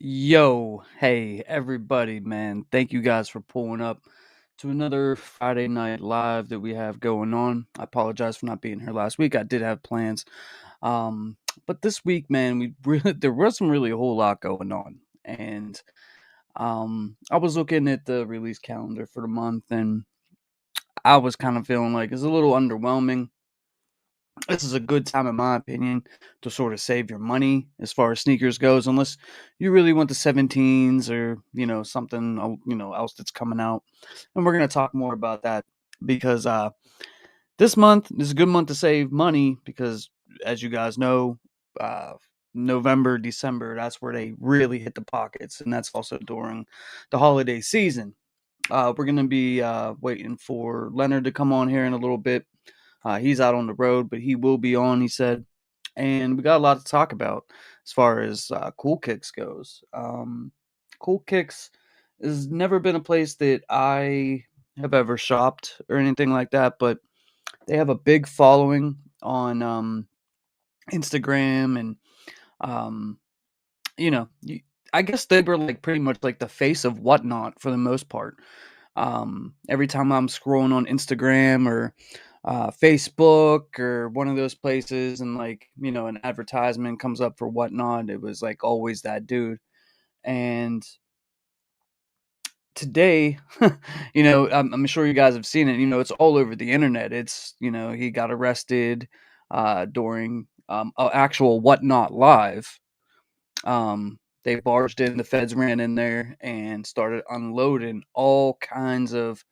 Yo, hey, everybody, man. Thank you guys for pulling up to another Friday night live that we have going on. I apologize for not being here last week. I did have plans. Um, but this week, man, we really there wasn't really a whole lot going on. And I was looking at the release calendar for the month and I was kind of feeling like it's a little underwhelming. This is a good time, in my opinion, to sort of save your money as far as sneakers goes, unless you really want the 17s or something else that's coming out. And we're gonna talk more about that because this month is a good month to save money because, as you guys know, uh, November, December, that's where they really hit the pockets, and that's also during the holiday season. We're gonna be waiting for Leonard to come on here in a little bit. He's out on the road, but he will be on, he said. And we got a lot to talk about as far as Cool Kicks goes. Cool Kicks has never been a place that I have ever shopped or anything like that, but they have a big following on Instagram and, um, you know, you, I guess they were like pretty much like the face of Whatnot for the most part. Every time I'm scrolling on Instagram or Facebook or one of those places, and an advertisement comes up for Whatnot, it was like always that dude. And today, I'm sure you guys have seen it. It's all over the internet. He got arrested during an actual Whatnot live. They barged in, the feds ran in there and started unloading all kinds of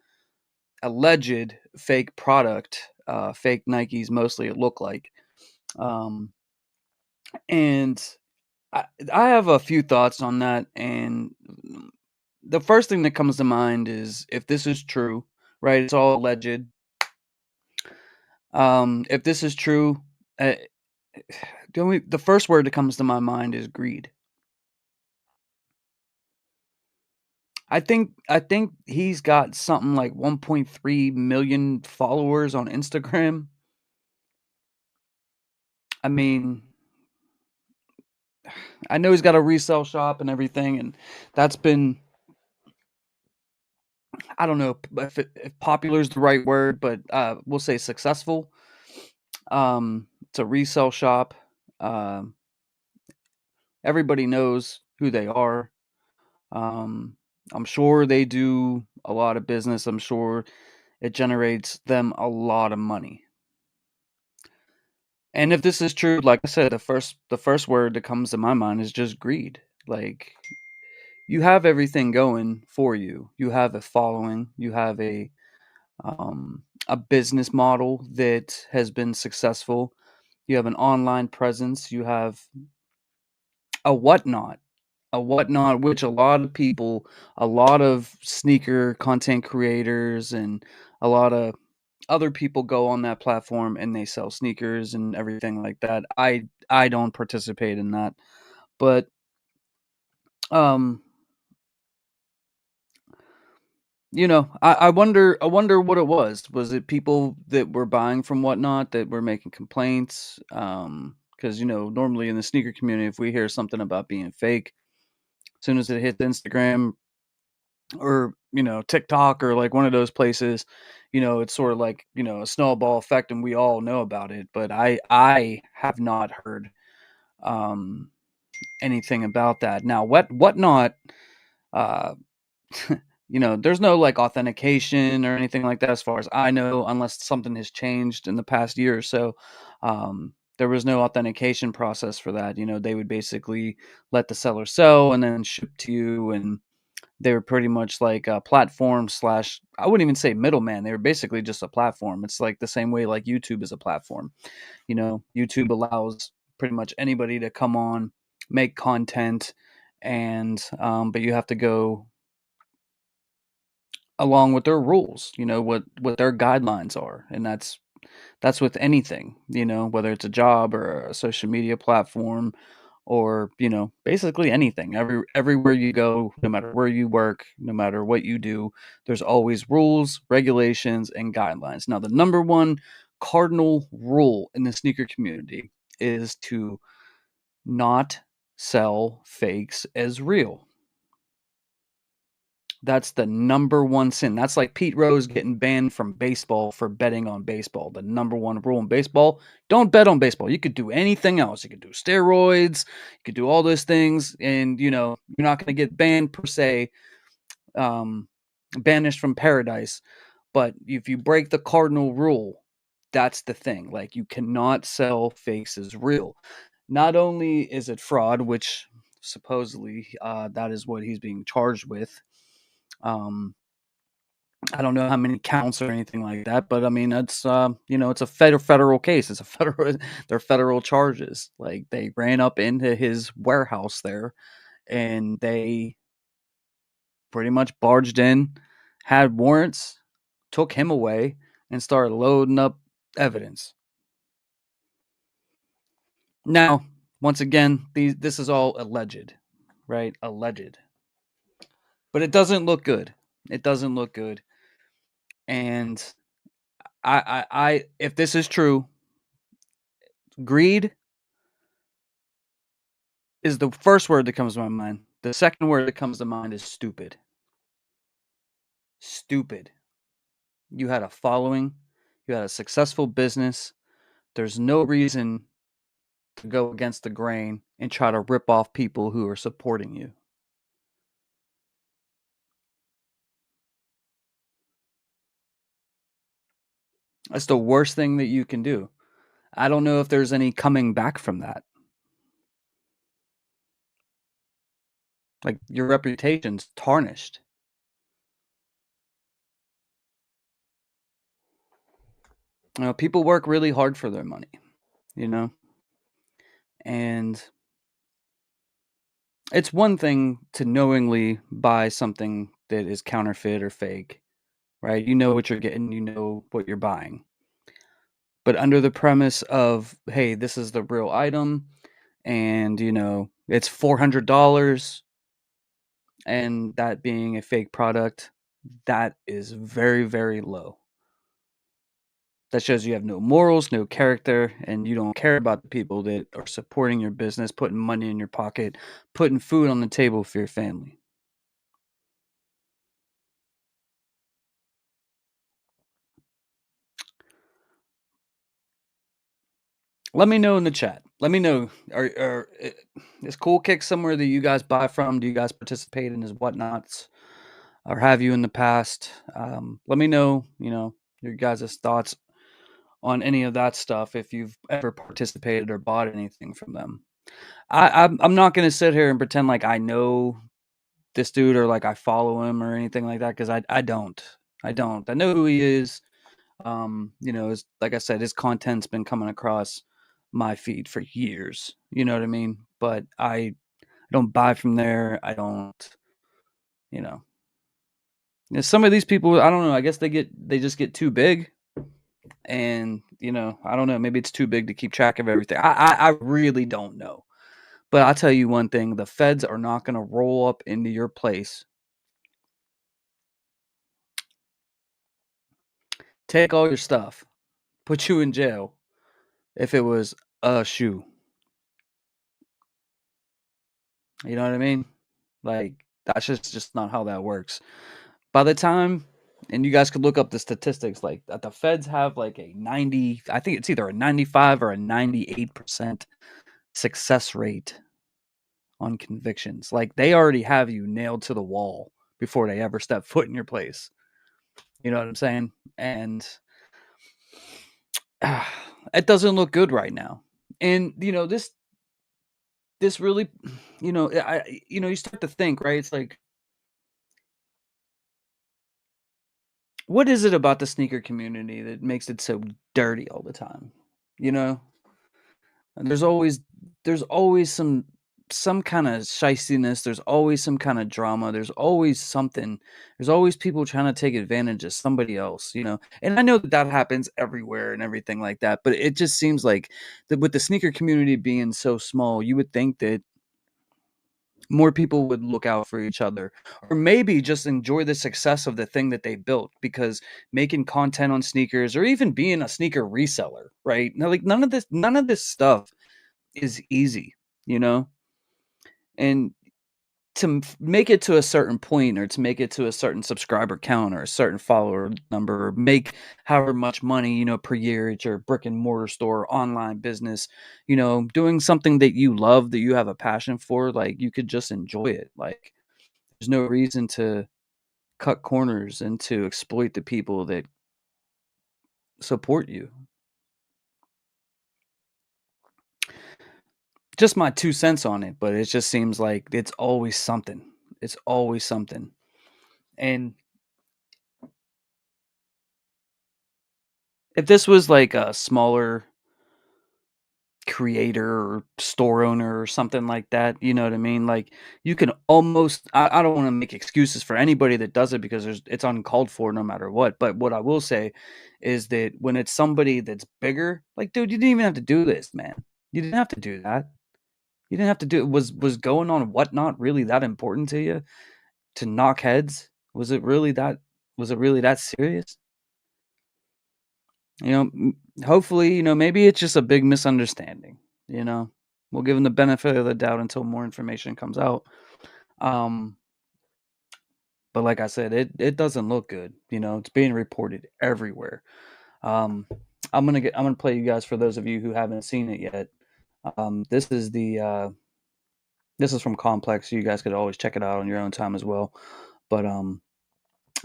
alleged fake product, fake Nikes mostly it looked like. Um, and I have a few thoughts on that. And the first thing that comes to mind is if this is true, right? It's all alleged. If this is true, uh, the first word that comes to my mind is greed. I think he's got something like 1.3 million followers on Instagram. I mean, I know he's got a resale shop and everything, and that's been, I don't know if popular is the right word, but we'll say successful. It's a resale shop. Um, Everybody knows who they are. Um, I'm sure they do a lot of business. I'm sure it generates them a lot of money. And if this is true, like I said, the first word that comes to my mind is just greed. Like, you have everything going for you. You have a following. You have a business model that has been successful. You have an online presence. You have a whatnot, which a lot of people, a lot of sneaker content creators, and a lot of other people go on that platform and they sell sneakers and everything like that. I don't participate in that, but um, I wonder what it was. Was it people that were buying from Whatnot that were making complaints? Because normally in the sneaker community, if we hear something about being fake, as soon as it hits Instagram or TikTok or like one of those places, it's sort of like a snowball effect, and we all know about it. But I have not heard um anything about that. Now, Whatnot, uh there's no like authentication or anything like that as far as I know, unless something has changed in the past year or so. There was no authentication process for that. They would basically let the seller sell and then ship to you, and they were pretty much like a platform slash, I wouldn't even say middleman. They were basically just a platform. It's like the same way like YouTube is a platform. YouTube allows pretty much anybody to come on, make content, and but you have to go along with their rules, what their guidelines are. And that's with anything, whether it's a job or a social media platform or, basically anything. Everywhere you go, no matter where you work, no matter what you do, there's always rules, regulations, and guidelines. Now, the number one cardinal rule in the sneaker community is to not sell fakes as real. That's the number one sin. That's like Pete Rose getting banned from baseball for betting on baseball. The number one rule in baseball: don't bet on baseball. You could do anything else. You could do steroids. You could do all those things, and you're not going to get banned per se, um, banished from paradise. But if you break the cardinal rule, that's the thing. Like, you cannot sell fakes as real. Not only is it fraud, which supposedly that is what he's being charged with. Um, I don't know how many counts or anything like that, but I mean, it's it's a federal case. It's a federal, they're federal charges. Like, they ran up into his warehouse there, and they pretty much barged in, had warrants, took him away, and started loading up evidence. Now, once again, this is all alleged, right? Alleged, but it doesn't look good. It doesn't look good, and if this is true, greed is the first word that comes to my mind. The second word that comes to mind is stupid. Stupid. You had a following, you had a successful business. There's no reason to go against the grain and try to rip off people who are supporting you. That's the worst thing that you can do. I don't know if there's any coming back from that. Like, your reputation's tarnished. People work really hard for their money, you know? And it's one thing to knowingly buy something that is counterfeit or fake, right? You know what you're getting, you know what you're buying. But under the premise of, hey, this is the real item, and it's $400, and that being a fake product, that is very, very low. That shows you have no morals, no character, and you don't care about the people that are supporting your business, putting money in your pocket, putting food on the table for your family. Let me know in the chat. Let me know. Is Cool Kick somewhere that you guys buy from? Do you guys participate in his whatnots, or have you in the past? Let me know. Your guys' thoughts on any of that stuff, if you've ever participated or bought anything from them. I'm not going to sit here and pretend like I know this dude, or like I follow him or anything like that, because I don't. I don't. I know who he is. Like I said, his content's been coming across my feed for years. You know what I mean? But I don't buy from there. I don't. You know. Some of these people, I don't know. I guess they just get too big, and I don't know. Maybe it's too big to keep track of everything. I really don't know. But I'll tell you one thing: the feds are not going to roll up into your place, take all your stuff, put you in jail if it was a shoe. You know what I mean? Like, that's just not how that works. By the time, and you guys could look up the statistics, like that the feds have like a 90, I think it's either a 95 or a 98% success rate on convictions. Like, they already have you nailed to the wall before they ever step foot in your place. You know what I'm saying? And it doesn't look good right now. And this really, you start to think, right? It's like, what is it about the sneaker community that makes it so dirty all the time? You know, and there's always some kind of shystiness. There's always some kind of drama. There's always something. There's always people trying to take advantage of somebody else. And I know that happens everywhere and everything like that. But it just seems like that, with the sneaker community being so small, you would think that more people would look out for each other, or maybe just enjoy the success of the thing that they built, because making content on sneakers, or even being a sneaker reseller, right now, like, none of this stuff is easy. you know And to make it to a certain point, or to make it to a certain subscriber count, or a certain follower number, or make however much money, per year at your brick and mortar store, online business, doing something that you love, that you have a passion for, like, you could just enjoy it. Like, there's no reason to cut corners and to exploit the people that support you. Just my 2 cents on it, but it just seems like it's always something. It's always something. And if this was like a smaller creator or store owner or something like that, you know what I mean? Like, you can almost, I don't want to make excuses for anybody that does it, because it's uncalled for no matter what. But what I will say is that when it's somebody that's bigger, like, dude, you didn't even have to do this, man. You didn't have to do that. You didn't have to do it. Was going on Whatnot really that important to you, to knock heads? Was it really that serious? Hopefully, maybe it's just a big misunderstanding. You know, we'll give them the benefit of the doubt until more information comes out. Um, but like I said, it doesn't look good. It's being reported everywhere. Um, I'm gonna play you guys, for those of you who haven't seen it yet. This is this is from Complex. So you guys could always check it out on your own time as well. But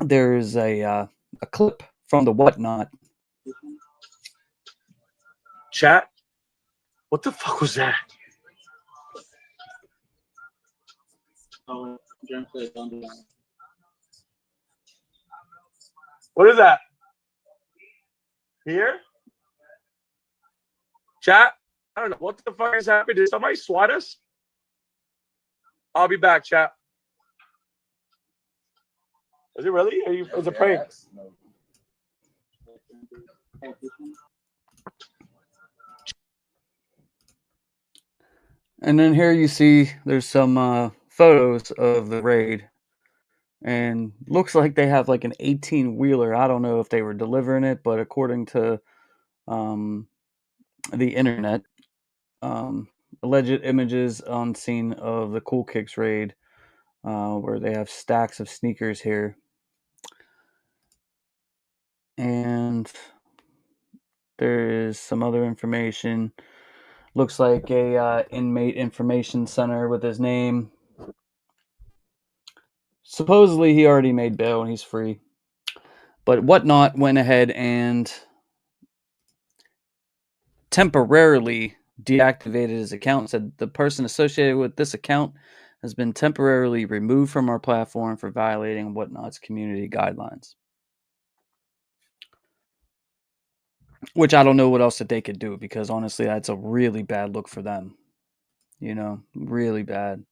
there's a clip from the Whatnot. Chat, what the fuck was that? What is that? Here? Chat? I don't know. What the fuck is happening? Did somebody swat us? I'll be back, chat. Is it really? Is it prank? And then here you see there's some photos of the raid, and looks like they have like an 18-wheeler. I don't know if they were delivering it, but according to the internet, alleged images on scene of the Cool Kicks raid, where they have stacks of sneakers here. And there is some other information. Looks like a inmate information center with his name. Supposedly he already made bail and he's free. But Whatnot went ahead and temporarily deactivated his account, said the person associated with this account has been temporarily removed from our platform for violating Whatnot's community guidelines. Which I don't know what else that they could do, because honestly, that's a really bad look for them. Really bad.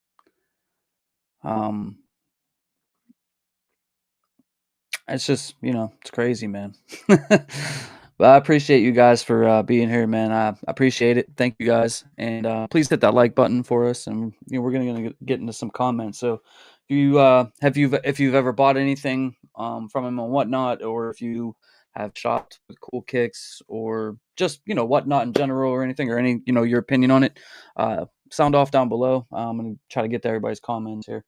It's just, it's crazy, man. But I appreciate you guys for being here, man. I appreciate it. Thank you guys, and please hit that like button for us. And we're gonna get into some comments. So, if you've ever bought anything from him on Whatnot, or if you have shopped with Cool Kicks, or just Whatnot in general, or anything, or any your opinion on it, sound off down below. I'm gonna try to get to everybody's comments here.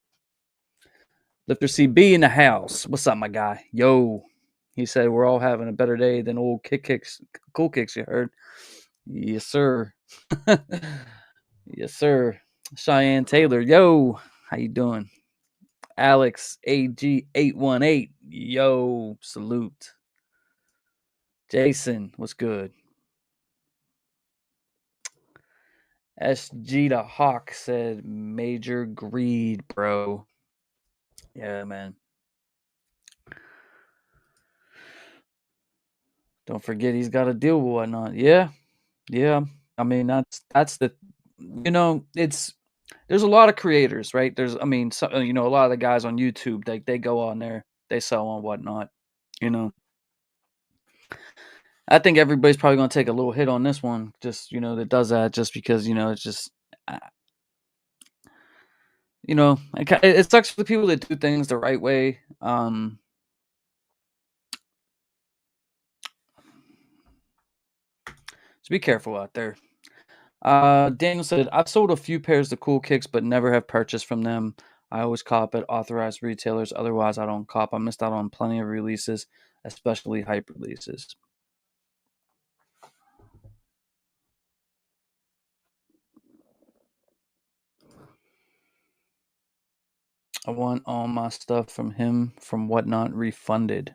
Lifter CB in the house. What's up, my guy? Yo. He said we're all having a better day than old Cool Kicks, you heard? Yes, sir. Yes, sir. Cheyenne Taylor. Yo. How you doing? Alex AG818. Yo. Salute. Jason. What's good? SG the Hawk said major greed, bro. Yeah, man. Don't forget he's got to deal with Whatnot. Yeah. Yeah. I mean, that's the, it's, there's a lot of creators, right? A lot of the guys on YouTube, they go on there, they sell on Whatnot, you know. I think everybody's probably going to take a little hit on this one, just, that does that, just because, it's just, uh, it sucks for the people that do things the right way. So be careful out there. Daniel said, I've sold a few pairs of Cool Kicks, but never have purchased from them. I always cop at authorized retailers. Otherwise, I don't cop. I missed out on plenty of releases, especially hype releases. I want all my stuff from him from Whatnot refunded.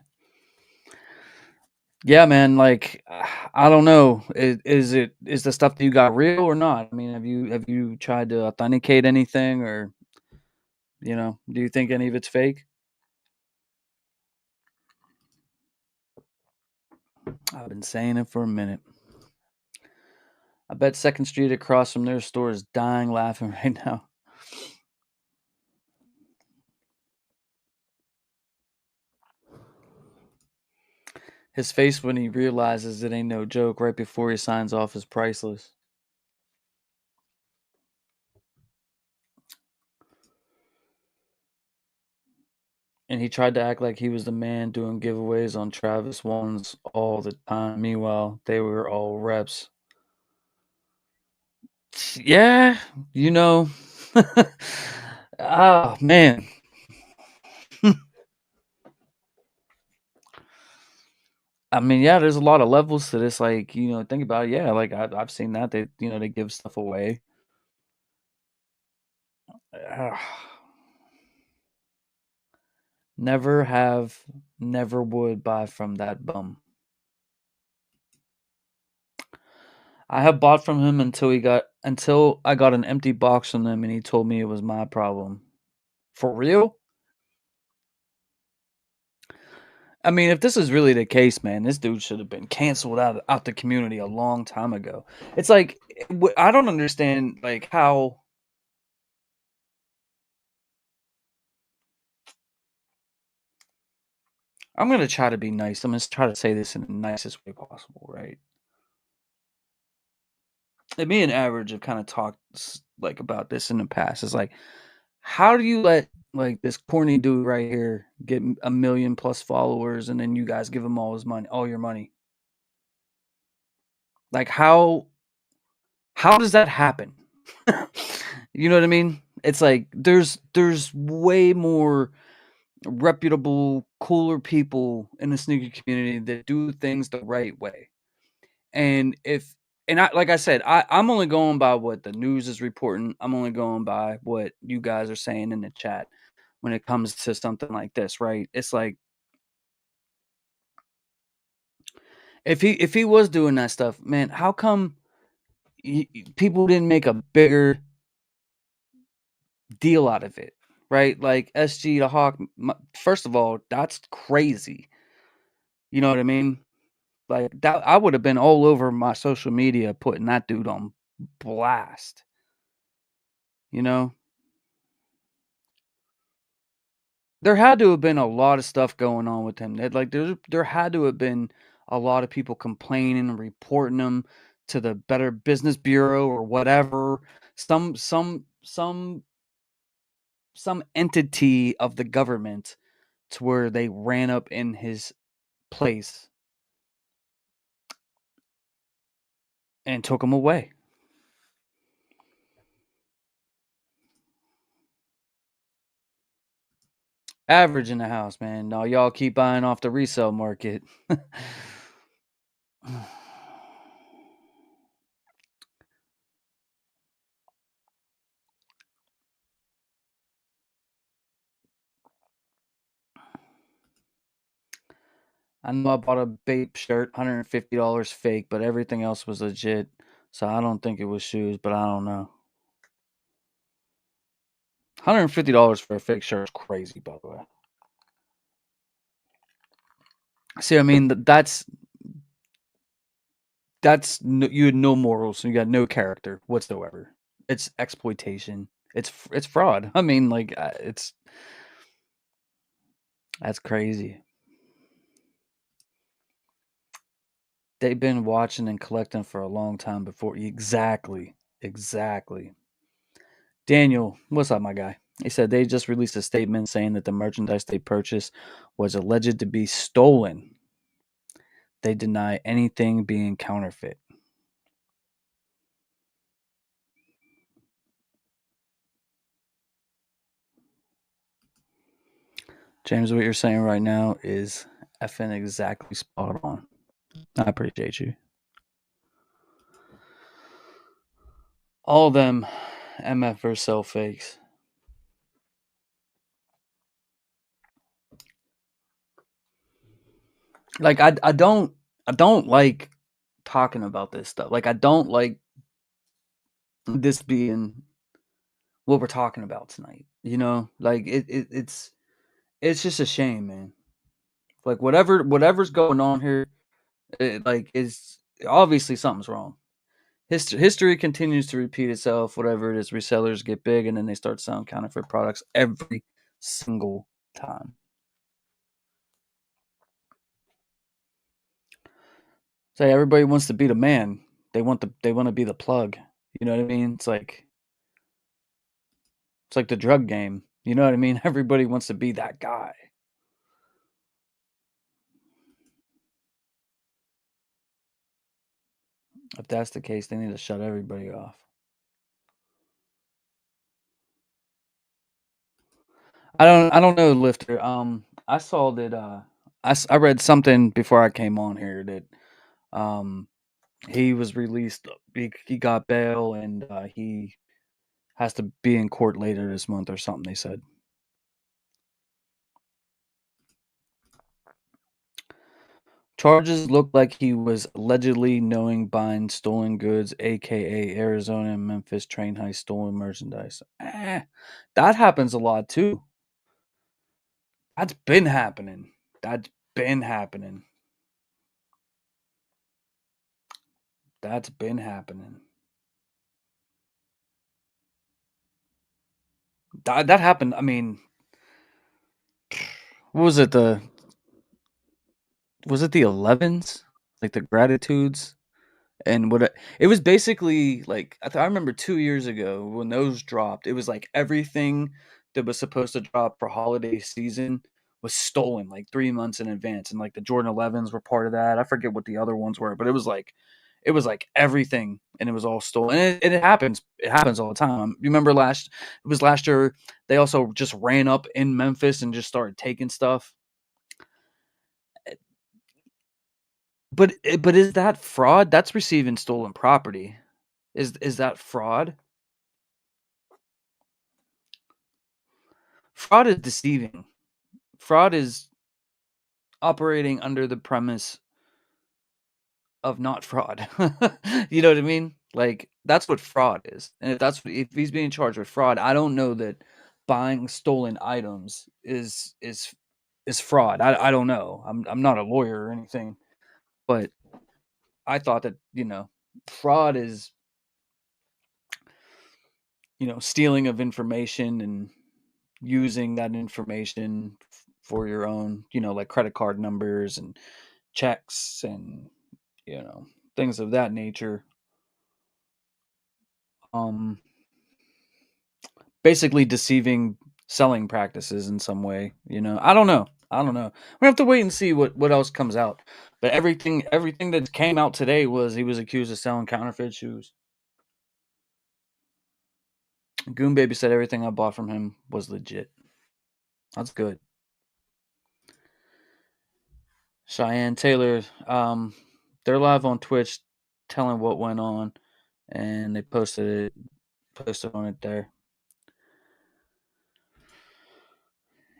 Yeah, man. Like, I don't know. Is the stuff that you got real or not? I mean, have you tried to authenticate anything, or do you think any of it's fake? I've been saying it for a minute. I bet Second Street across from their store is dying laughing right now. His face when he realizes it ain't no joke right before he signs off is priceless. And he tried to act like he was the man doing giveaways on Travis ones all the time. Meanwhile, they were all reps. Yeah, you know. Oh, man. I mean, yeah, there's a lot of levels to this. Like, think about it. Yeah, like I've seen that. They give stuff away. Ugh. Never have, never would buy from that bum. I have bought from him until I got an empty box from them and he told me it was my problem. For real? I mean, if this is really the case, man, this dude should have been canceled out the community a long time ago. It's like I don't understand like how I'm gonna try to be nice. I'm gonna try to say this in the nicest way possible, right? And me and Average have kind of talked like about this in the past. It's like, how do you let like this corny dude right here get a million plus followers, and then you guys give him all his money, all your money? Like how does that happen? You know what I mean? It's like there's way more reputable, cooler people in the sneaker community that do things the right way. And if and I like I said, I'm only going by what the news is reporting. I'm only going by what you guys are saying in the chat when it comes to something like this, right? It's like if he was doing that stuff, man, how come people didn't make a bigger deal out of it, right? Like SG the Hawk. First of all, that's crazy. You know what I mean? Like that, I would have been all over my social media putting that dude on blast. You know, there had to have been a lot of stuff going on with him. Like there had to have been a lot of people complaining and reporting him to the Better Business Bureau or whatever. Some entity of the government to where they ran up in his place and took him away. Average in the house, man. No, y'all keep buying off the resale market. I know I bought a Bape shirt, $150 fake, but everything else was legit. So I don't think it was shoes, but I don't know. $150 for a fake shirt is crazy, by the way. See, I mean, you had no morals, and you got no character whatsoever. It's exploitation. It's fraud. I mean, like that's crazy. They've been watching and collecting for a long time before. Exactly. Exactly. Daniel, what's up, my guy? He said they just released a statement saying that the merchandise they purchased was alleged to be stolen. They deny anything being counterfeit. James, what you're saying right now is effing exactly spot on. I appreciate you. All them MF or sell fakes. Like I don't like talking about this stuff. Like I don't like this being what we're talking about tonight. You know, like it's just a shame, man. Like whatever's going on here, like is obviously something's wrong. History continues to repeat itself. Whatever it is, resellers get big and then they start selling counterfeit products every single time. Say everybody wants to be the man. They want to be the plug. You know what I mean? It's like the drug game. You know what I mean? Everybody wants to be that guy. If that's the case, they need to shut everybody off. I don't know, Lifter. I saw that I read something before I came on here that um he was released. He got bail and he has to be in court later this month or something. They said charges look like he was allegedly knowing buying stolen goods, aka Arizona and Memphis train heist stolen merchandise. That happens a lot too. That's been happening. That's been happening. That's been happening. That happened. I mean, what was it? The 11s, like the gratitudes, and it was basically like I remember 2 years ago when those dropped. It was like everything that was supposed to drop for holiday season was stolen like 3 months in advance, and like the Jordan 11s were part of that. I forget what the other ones were, but it was like everything, and it was all stolen. And it happens. It happens all the time. You remember last year they also just ran up in Memphis and just started taking stuff. But is that fraud? That's receiving stolen property. Is that fraud? Fraud is deceiving. Fraud is operating under the premise of not fraud. You know what I mean? Like that's what fraud is. And if he's being charged with fraud, I don't know that buying stolen items is fraud. I don't know. I'm not a lawyer or anything, but I thought that, fraud is, stealing of information and using that information for your own, like credit card numbers and checks and, you know, things of that nature. Um, Basically deceiving selling practices in some way. I don't know. I don't know. We have to wait and see what else comes out. But everything that came out today was he was accused of selling counterfeit shoes. Goon Baby said everything I bought from him was legit. That's good. Cheyenne Taylor, they're live on Twitch telling what went on, and they posted on it there.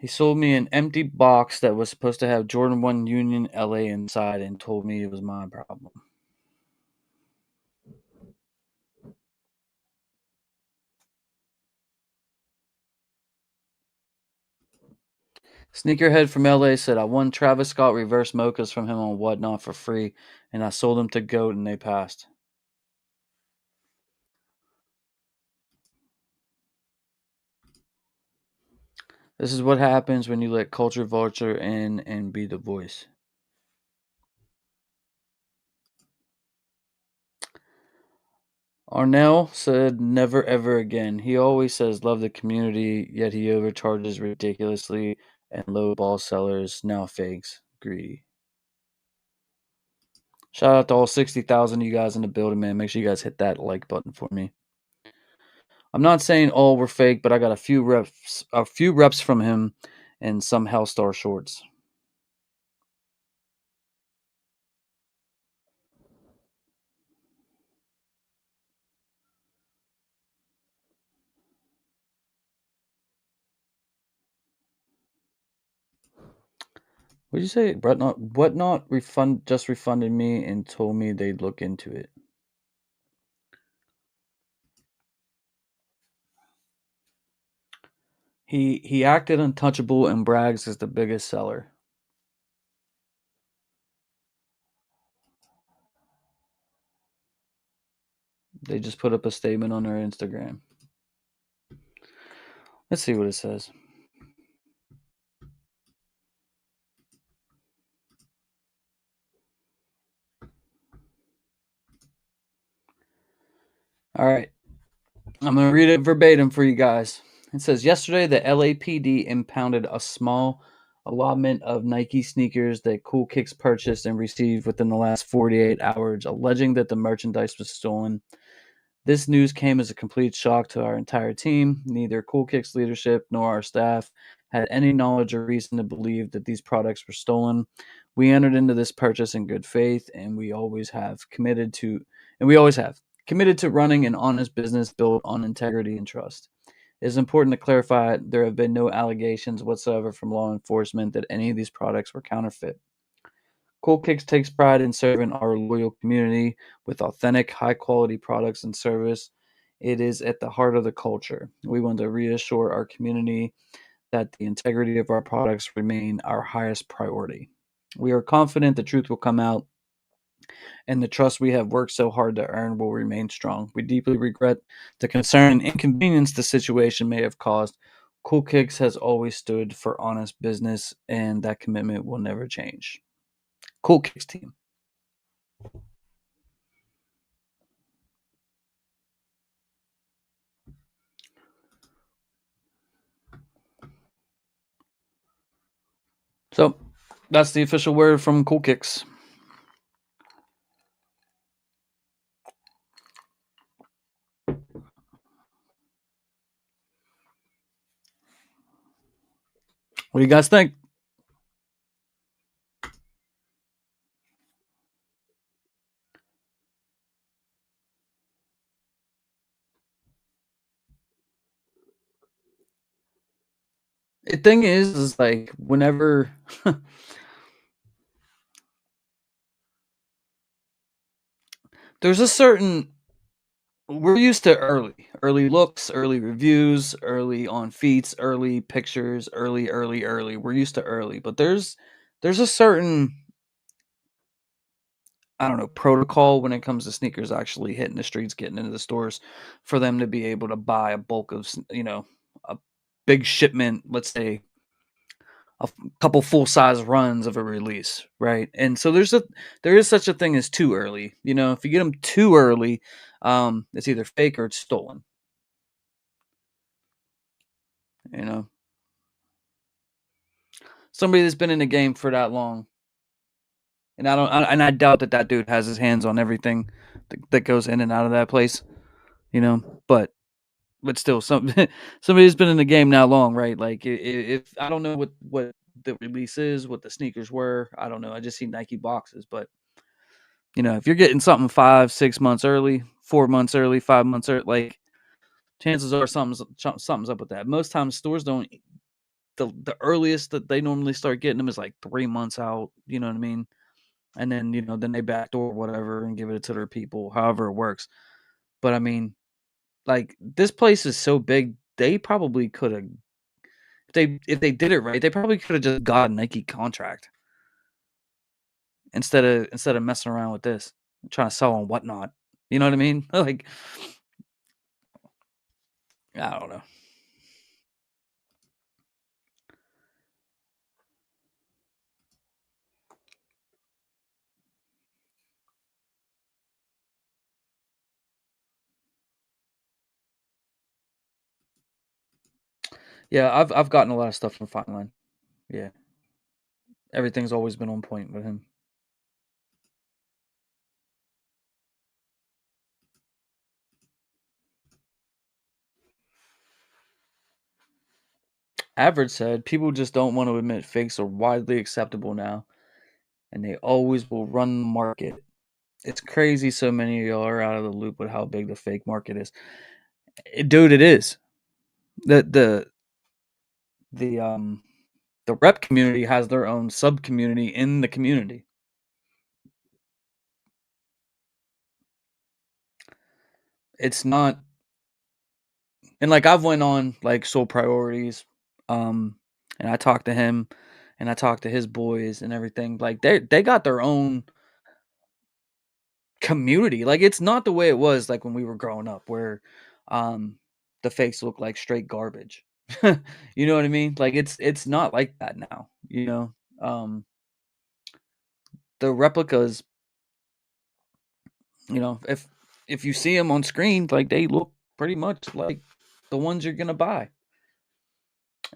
He sold me an empty box that was supposed to have Jordan 1 Union LA inside and told me it was my problem. Sneakerhead from LA said, I won Travis Scott reverse mochas from him on Whatnot for free, and I sold them to Goat and they passed. This is what happens when you let Culture Vulture in and be the voice. Arnell said, never ever again. He always says love the community, yet he overcharges ridiculously and lowball sellers, now fakes. Greedy. Shout out to all 60,000 of you guys in the building, man. Make sure you guys hit that like button for me. I'm not saying all were fake, but I got a few reps from him, and some Hellstar shorts. What'd you say? What not just refunded me and told me they'd look into it. He acted untouchable and brags is the biggest seller. They just put up a statement on their Instagram. Let's see what it says. All right. I'm going to read it verbatim for you guys. It says yesterday the LAPD impounded a small allotment of Nike sneakers that Cool Kicks purchased and received within the last 48 hours, alleging that the merchandise was stolen. This news came as a complete shock to our entire team. Neither Cool Kicks leadership nor our staff had any knowledge or reason to believe that these products were stolen. We entered into this purchase in good faith, and we always have committed to running an honest business built on integrity and trust. It is important to clarify there have been no allegations whatsoever from law enforcement that any of these products were counterfeit. Cool Kicks takes pride in serving our loyal community with authentic, high quality products and service. It is at the heart of the culture. We want to reassure our community that the integrity of our products remain our highest priority. We are confident the truth will come out and the trust we have worked so hard to earn will remain strong. We deeply regret the concern and inconvenience the situation may have caused. Cool Kicks has always stood for honest business, and that commitment will never change. Cool Kicks team. So that's the official word from Cool Kicks. What do you guys think? The thing is like whenever there's a certain we're used to early looks, early reviews, early on feats, early pictures, early. We're used to early, but there's a certain I don't know protocol when it comes to sneakers actually hitting the streets, getting into the stores, for them to be able to buy a bulk of a big shipment. Let's say a couple full size runs of a release, right? And so there is such a thing as too early. You know, if you get them too early, it's either fake or it's stolen. You know, somebody that's been in the game for that long, and I doubt that that dude has his hands on everything that goes in and out of that place. You know, but still, somebody who's been in the game now long, right? Like if I don't know what the release is, what the sneakers were, I don't know. I just see Nike boxes, but if you're getting something 5, 6 months early, 4 months early, 5 months early, like chances are something's up with that. Most times stores don't. The earliest that they normally start getting them is like 3 months out. You know what I mean? And then then they backdoor whatever and give it to their people, however it works. But I mean, like this place is so big, they probably could have. If they did it right, they probably could have just got a Nike contract instead of messing around with this, trying to sell on whatnot. You know what I mean? Like I don't know. Yeah, I've gotten a lot of stuff from Fine Line. Yeah, everything's always been on point with him. Average said, people just don't want to admit fakes are widely acceptable now, and they always will run the market. It's crazy so many of y'all are out of the loop with how big the fake market is. Dude, it is. The the the the rep community has their own sub community in the community. It's not, and like I've went on like Soul Priorities, um, and I talked to him, and I talked to his boys and everything. Like they got their own community. Like it's not the way it was like when we were growing up, where um the fakes look like straight garbage. You know what I mean? Like it's not like that now. You know, the replicas. You know, if you see them on screen, like they look pretty much like the ones you're gonna buy.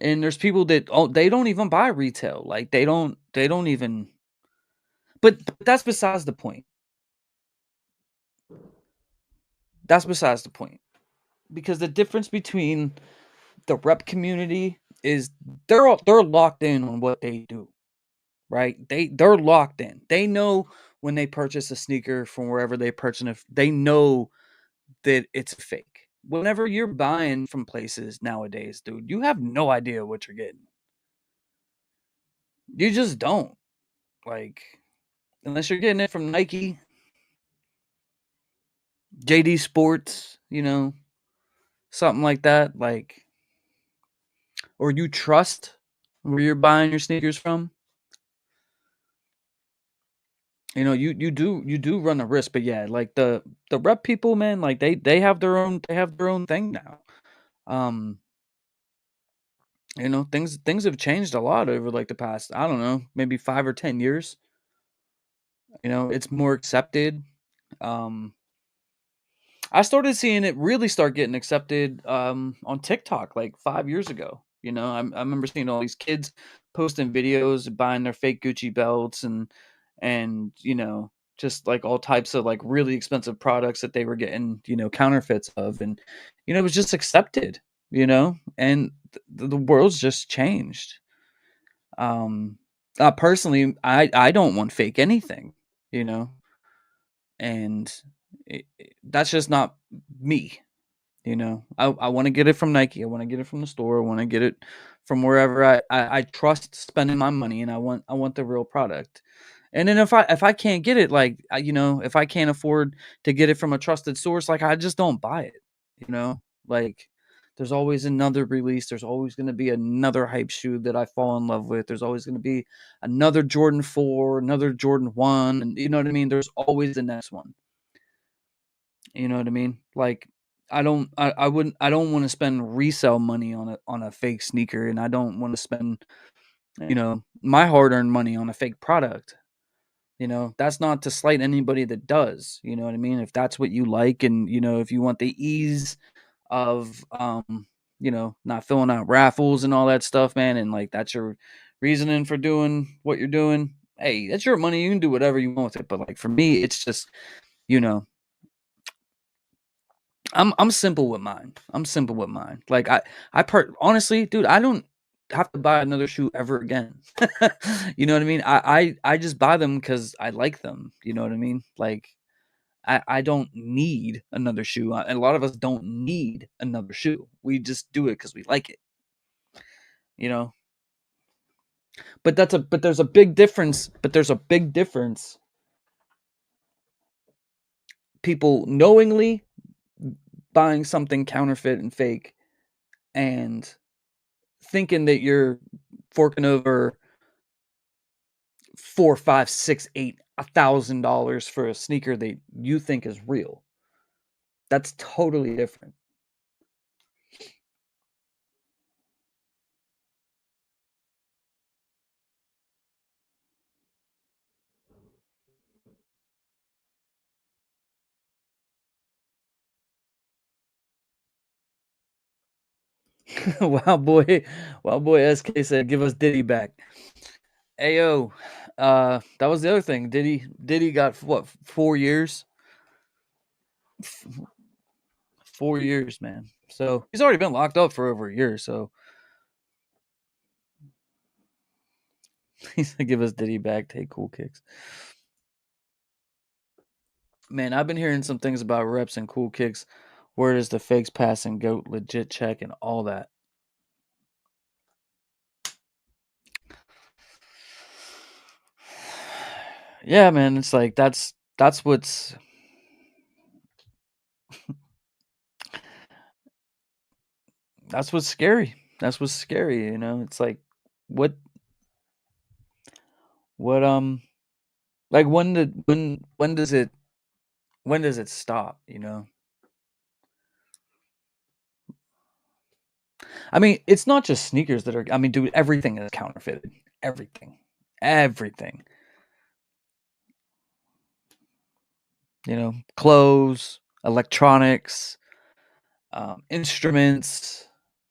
And there's people that they don't even buy retail. Like they don't even. But that's besides the point. That's besides the point. Because the difference between the rep community is they're locked in on what they do, right? They're locked in. They know when they purchase a sneaker from wherever they purchase it, they know that it's fake. Whenever you're buying from places nowadays, dude, you have no idea what you're getting. You just don't. Like, unless you're getting it from Nike, JD Sports, something like that, like, or you trust where you're buying your sneakers from. You do run a risk, but yeah, like the rep people, man, like they have their own thing now. Um, things have changed a lot over like the past, I don't know, maybe 5 or 10 years. It's more accepted. Um, I started seeing it really start getting accepted on TikTok like 5 years ago. I remember seeing all these kids posting videos buying their fake Gucci belts and just like all types of like really expensive products that they were getting counterfeits of, and it was just accepted. And the world's just changed. Um, personally, I don't want fake anything. You know, and that's just not me. I want to get it from Nike. I want to get it from the store. I want to get it from wherever I trust spending my money, and I want the real product. And then if I can't get it, like if I can't afford to get it from a trusted source, like I just don't buy it. Like there's always another release. There's always going to be another hype shoe that I fall in love with. There's always going to be another Jordan 4, another Jordan 1, and you know what I mean. There's always the next one. You know what I mean? Like I don't want to spend resale money on a fake sneaker, and I don't want to spend, my hard-earned money on a fake product. That's not to slight anybody that does. You know what I mean? If that's what you like, and if you want the ease of not filling out raffles and all that stuff, man, and like that's your reasoning for doing what you're doing, hey, that's your money. You can do whatever you want with it. But like for me, it's just, you know, I'm simple with mine. I'm simple with mine. Like honestly, dude, I don't have to buy another shoe ever again. You know what I mean? I just buy them because I like them. You know what I mean? Like I don't need another shoe. And a lot of us don't need another shoe. We just do it because we like it. You know. But there's a big difference. But there's a big difference. People knowingly buying something counterfeit and fake, and thinking that you're forking over four, five, six, eight, $1,000 for a sneaker that you think is real. That's totally different. Wow, boy, wow, boy. SK said, "Give us Diddy back." Ayo, that was the other thing. Diddy got what, 4 years? 4 years, man. So he's already been locked up for over a year. So He's gonna give us Diddy back, take cool kicks. Man, I've been hearing some things about reps and cool kicks. Where does the fakes pass and goat legit check and all that? Yeah, man, it's like that's what's scary. That's what's scary, you know. It's like what what like when does it stop, you know? I mean, it's not just sneakers that are I mean, dude, everything is counterfeited. Everything. Everything. You know, clothes, electronics, instruments,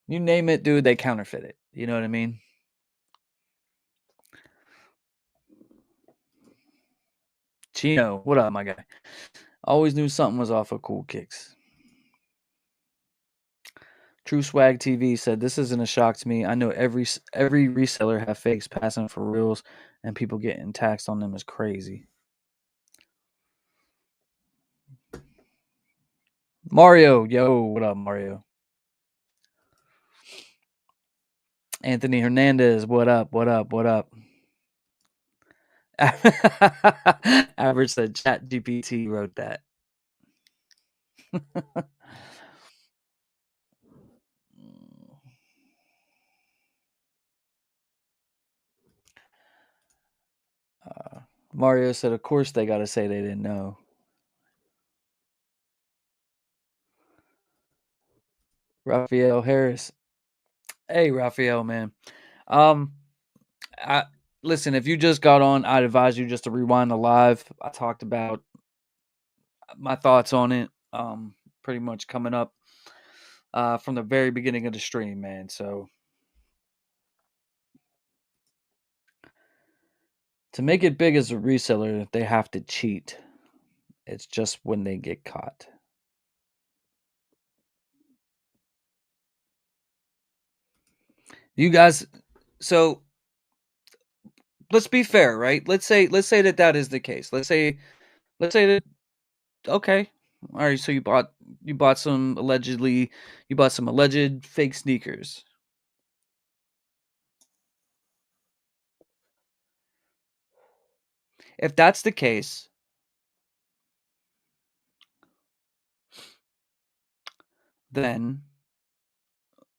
you name it, dude, they counterfeit it. You know what I mean? Chino, what up, my guy? Always knew something was off of cool kicks. True Swag TV said, "This isn't a shock to me. I know every reseller have fakes passing for reals, and people getting taxed on them is crazy." Mario, yo, what up, Mario? Anthony Hernandez, what up? What up? What up? Average said, "Chat GPT wrote that." Uh, Mario said, "Of course they got to say they didn't know." Raphael Harris, hey Raphael, man. Um, I listen. If you just got on, I'd advise you just to rewind the live. I talked about my thoughts on it. Pretty much coming up from the very beginning of the stream, man. So to make it big as a reseller, they have to cheat. It's just when they get caught. You guys, so let's be fair, right? Let's say that is the case. Let's say that okay. All right, so you bought some allegedly you bought some alleged fake sneakers. If that's the case, then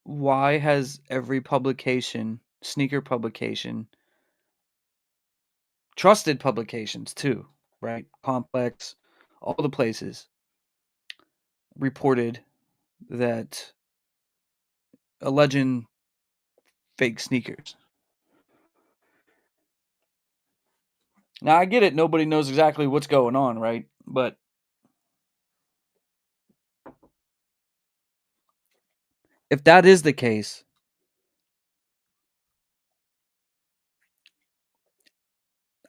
why has every publication, sneaker publication, trusted publications too, right? Complex, all the places reported that alleged fake sneakers. Now I get it, nobody knows exactly what's going on, right? But if that is the case,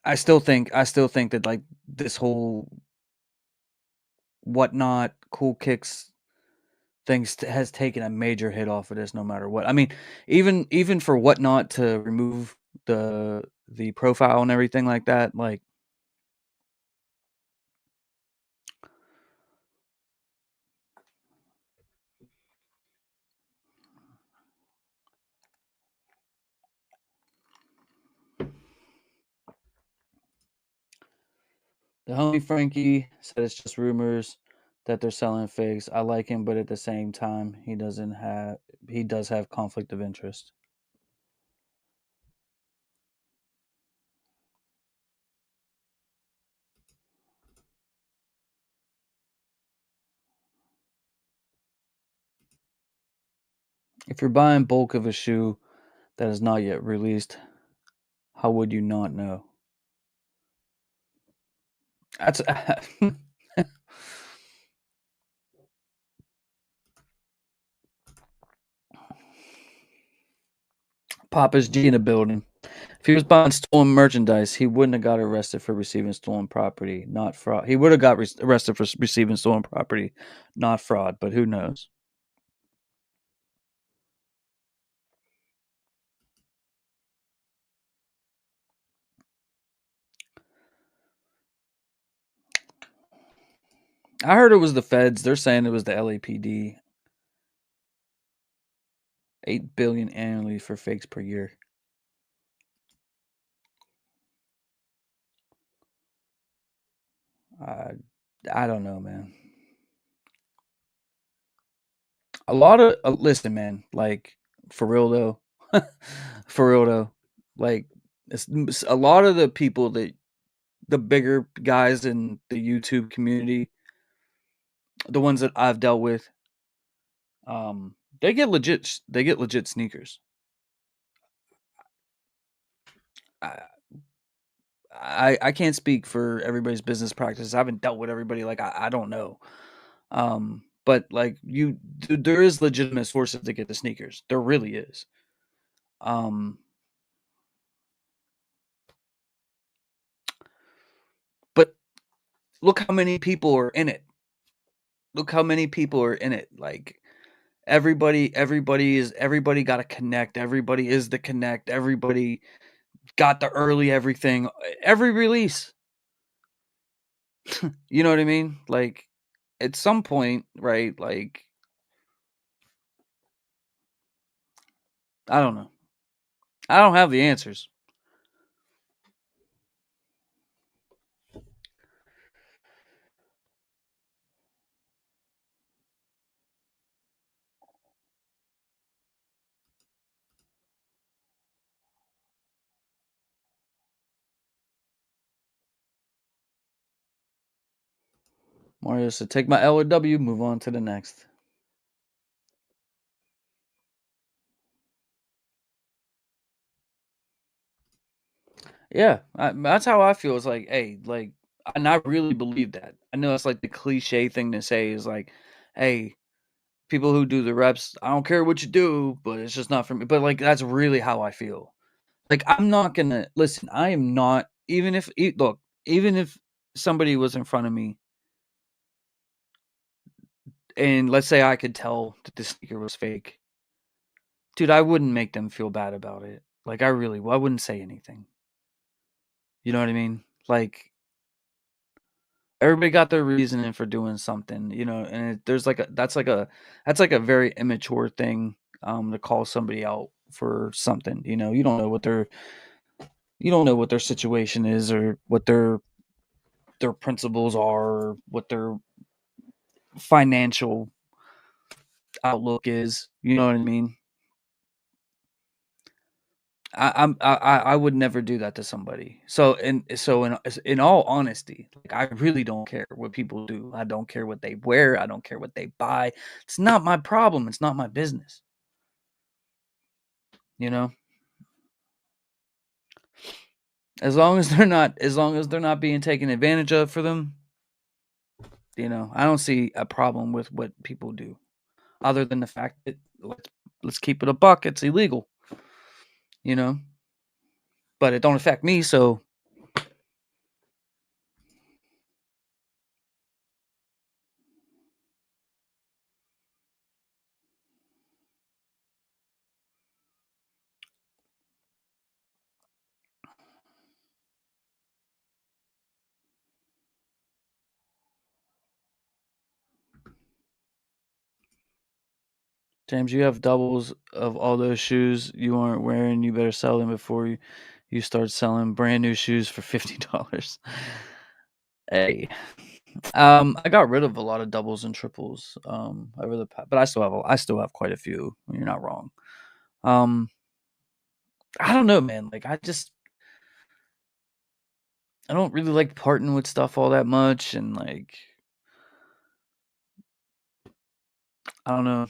I still think that like this whole whatnot cool kicks things has taken a major hit off of this no matter what. I mean, even for whatnot to remove the profile and everything like that, like the homie Frankie said it's just rumors that they're selling fakes. I like him, but at the same time, he does have conflict of interest. If you're buying bulk of a shoe that is not yet released, how would you not know? That's Papa's G in the building. If he was buying stolen merchandise, he wouldn't have got arrested for receiving stolen property, not fraud. He would have got arrested for receiving stolen property, not fraud. But who knows? I heard it was the feds. They're saying it was the LAPD. 8 billion annually for fakes per year. I I don't know, man. A lot of listen, man. Like for real though, for real though. Like it's a lot of the people that the bigger guys in the YouTube community, the ones that I've dealt with, they get legit sneakers. I, I can't speak for everybody's business practices. I haven't dealt with everybody. Like I don't know. But like there is legitimate sources to get the sneakers. There really is. Um, but look how many people are in it. Look how many people are in it. Like everybody got to connect. Everybody is the connect. Everybody got the early everything. Every release. You know what I mean? Like at some point, right? Like I don't know. I don't have the answers. Mario said, "Take my L or W, move on to the next." Yeah, that's how I feel. It's like, hey, like, and I really believe that. I know it's like the cliche thing to say is like, hey, people who do the reps, I don't care what you do, but it's just not for me. But like, that's really how I feel. Like, I'm not gonna listen. I am not even if look, even if somebody was in front of me, and let's say I could tell that the sneaker was fake, dude, I wouldn't make them feel bad about it. Like, I wouldn't say anything. You know what I mean? Like, everybody got their reasoning for doing something, you know, and there's like a that's like a very immature thing to call somebody out for something, you know. You don't know what their situation is or what their principles are or what their financial outlook is, you know what I mean? I would never do that to somebody. In all honesty, like I really don't care what people do. I don't care what they wear. I don't care what they buy. It's not my problem. It's not my business. You know, as long as they're not being taken advantage of for them, you know, I don't see a problem with what people do, other than the fact that let's keep it a buck. It's illegal, you know, but it don't affect me. So James, you have doubles of all those shoes you aren't wearing. You better sell them before you start selling brand new shoes for $50. Hey, I got rid of a lot of doubles and triples over the but I still have quite a few. You're not wrong. Um, I don't know, man. Like I don't really like parting with stuff all that much, and like I don't know.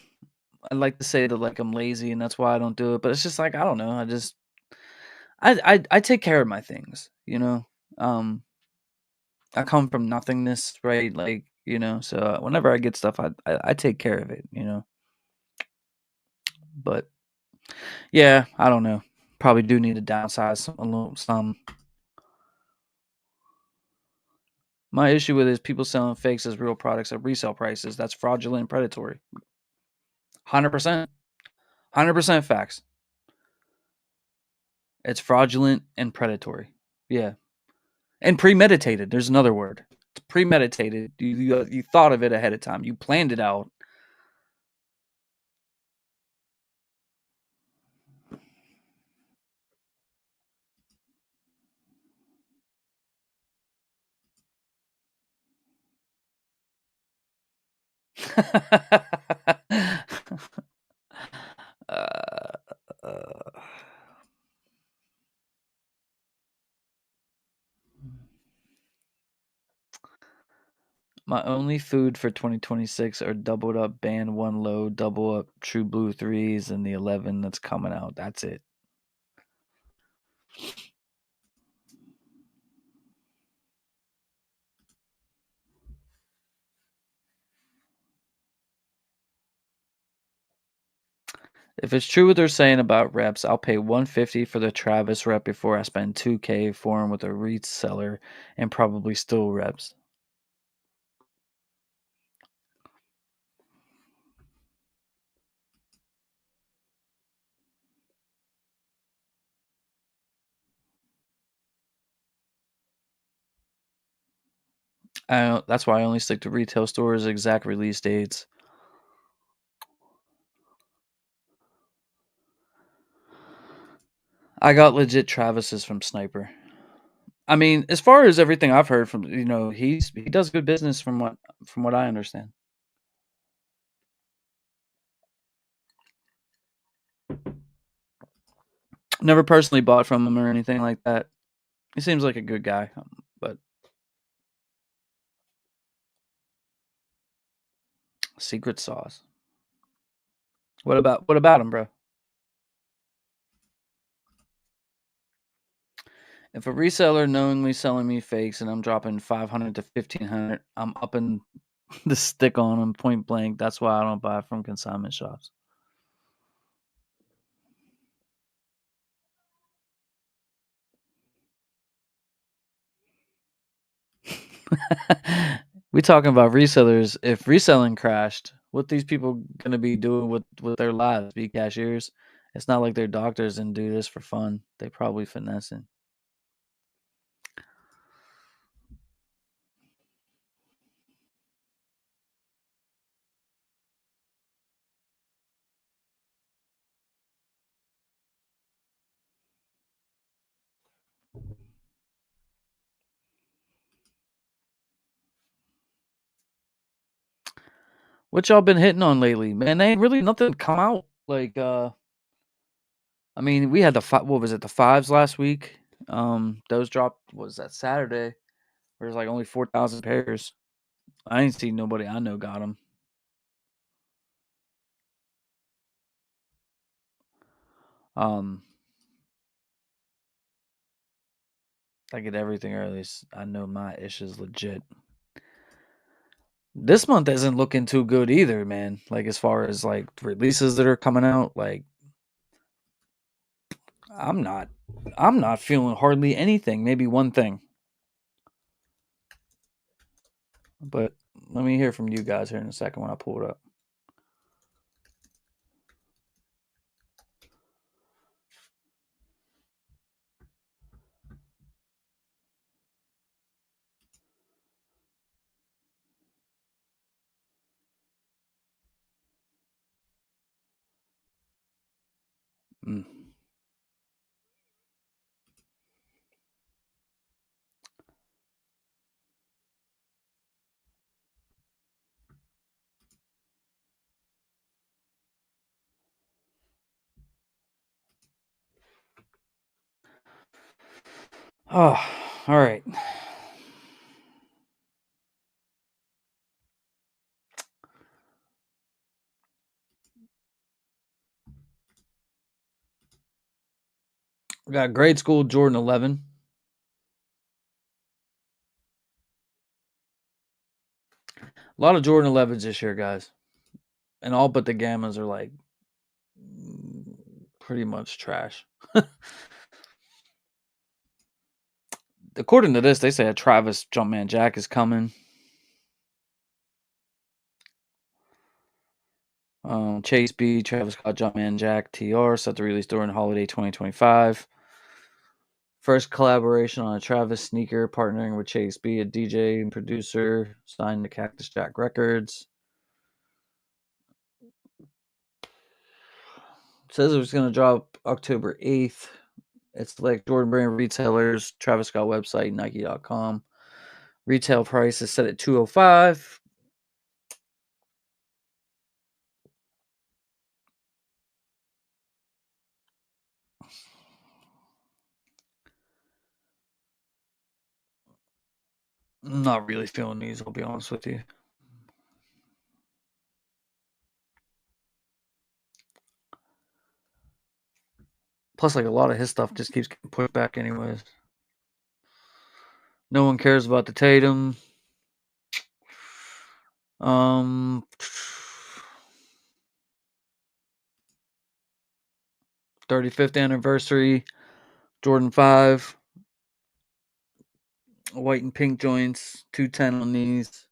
I like to say that like I'm lazy and that's why I don't do it, but it's just like I don't know. I take care of my things, you know. Um, I come from nothingness, right? Like, you know, so whenever I get stuff, I take care of it, you know. But yeah, I don't know. Probably do need to downsize a little some. My issue with it is people selling fakes as real products at resale prices. That's fraudulent and predatory. 100%. 100% facts. It's fraudulent and predatory. Yeah. And premeditated. There's another word. premeditated. You thought of it ahead of time. You planned it out. uh, uh, my only food for 2026 are doubled up band one low, double up True Blue threes, and the 11 that's coming out. That's it. If it's true what they're saying about reps, I'll pay 150 for the Travis rep before I spend 2K for him with a reseller and probably still reps. That's why I only stick to retail stores, exact release dates. I got legit Travis's from Sniper. I mean, as far as everything I've heard from, he does good business from what I understand. Never personally bought from him or anything like that. He seems like a good guy, but secret sauce. What about him, bro? If a reseller knowingly selling me fakes and I'm dropping 500 to 1500, I'm upping the stick on them point blank. That's why I don't buy from consignment shops. We talking about resellers. If reselling crashed, what these people gonna be doing with their lives? Be cashiers? It's not like they're doctors and do this for fun. They probably finessing. What y'all been hitting on lately, man? They ain't really nothing come out. Like, I mean, we had what was it, the fives last week? Those dropped. What was that Saturday? There's like only 4,000 pairs. I ain't seen nobody I know got them. Um, I get everything early. I know my ish is legit. This month isn't looking too good either, man. Like as far as like releases that are coming out, like I'm not I'm not feeling hardly anything, maybe one thing. But let me hear from you guys here in a second when I pull it up. Mm. Oh, all right. We got grade school Jordan 11. A lot of Jordan 11s this year, guys. And all but the Gammas are like pretty much trash. According to this, they say a Travis Jumpman Jack is coming. Chase B, Travis Scott Jumpman Jack TR set to release during holiday 2025. First collaboration on a Travis sneaker, partnering with Chase B, a DJ and producer, signed to Cactus Jack Records. Says it was going to drop October 8th. It's like Jordan Brand retailers, Travis Scott website, Nike.com. Retail price is set at $205. I'm not really feeling these, I'll be honest with you. Plus, like, a lot of his stuff just keeps getting pushed back anyways. No one cares about the Tatum. 35th anniversary, Jordan 5, white and pink joints, 210 on these.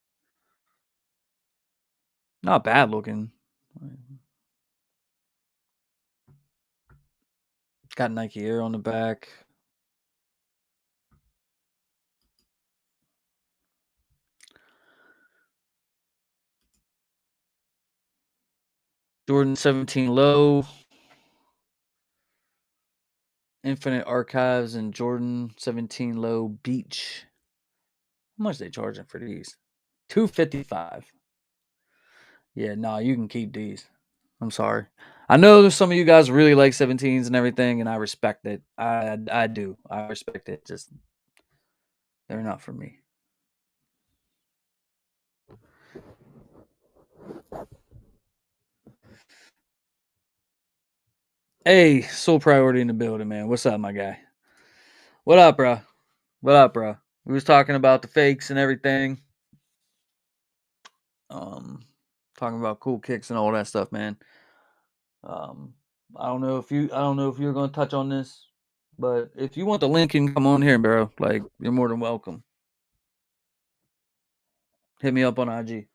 Not bad looking. Got Nike Air on the back. Jordan 17 Low. Infinite Archives and Jordan 17 Low Beach. How much are they charging for these? $255. Yeah, nah, you can keep these. I'm sorry. I know some of you guys really like 17s and everything, and I respect it. I do. I respect it. Just they're not for me. Hey, Soul Priority in the building, man. What's up, my guy? What up, bro? What up, bro? We was talking about the fakes and everything. Talking about cool kicks and all that stuff, man. I don't know if you're gonna touch on this, but if you want the link, you can come on here, bro. Like, you're more than welcome. Hit me up on IG.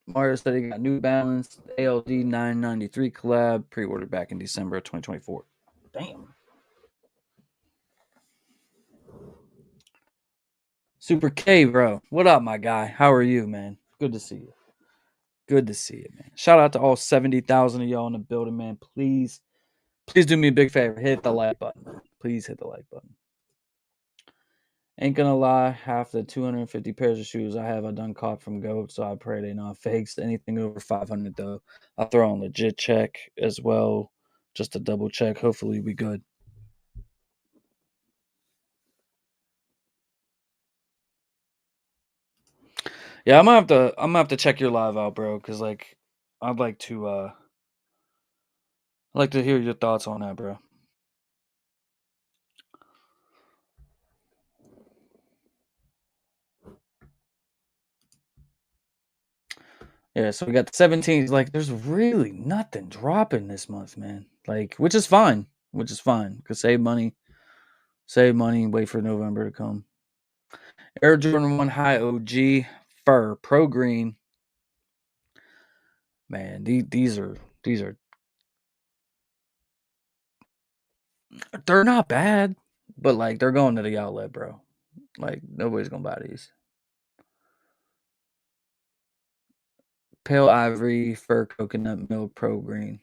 Mario said he got New Balance ALD 993 collab pre-ordered back in December of 2024. Damn. Super K, bro. What up, my guy? How are you, man? Good to see you. Good to see you, man. Shout out to all 70,000 of y'all in the building, man. Please do me a big favor. Hit the like button. Please hit the like button. Ain't gonna lie, half the 250 pairs of shoes I have I done caught from GOAT, so I pray they not fakes. Anything over 500 though, I'll throw on legit check as well, just to double check. Hopefully we good. Yeah, I'm gonna have to check your live out, bro, because like I'd like to hear your thoughts on that, bro. Yeah, so we got the 17s. Like, there's really nothing dropping this month, man. Like, which is fine. Cause save money, wait for November to come. Air Jordan 1 High OG Fur Pro Green. Man, these are they're not bad, but like they're going to the outlet, bro. Like, nobody's gonna buy these. Pale Ivory Fur Coconut Milk Pro Green.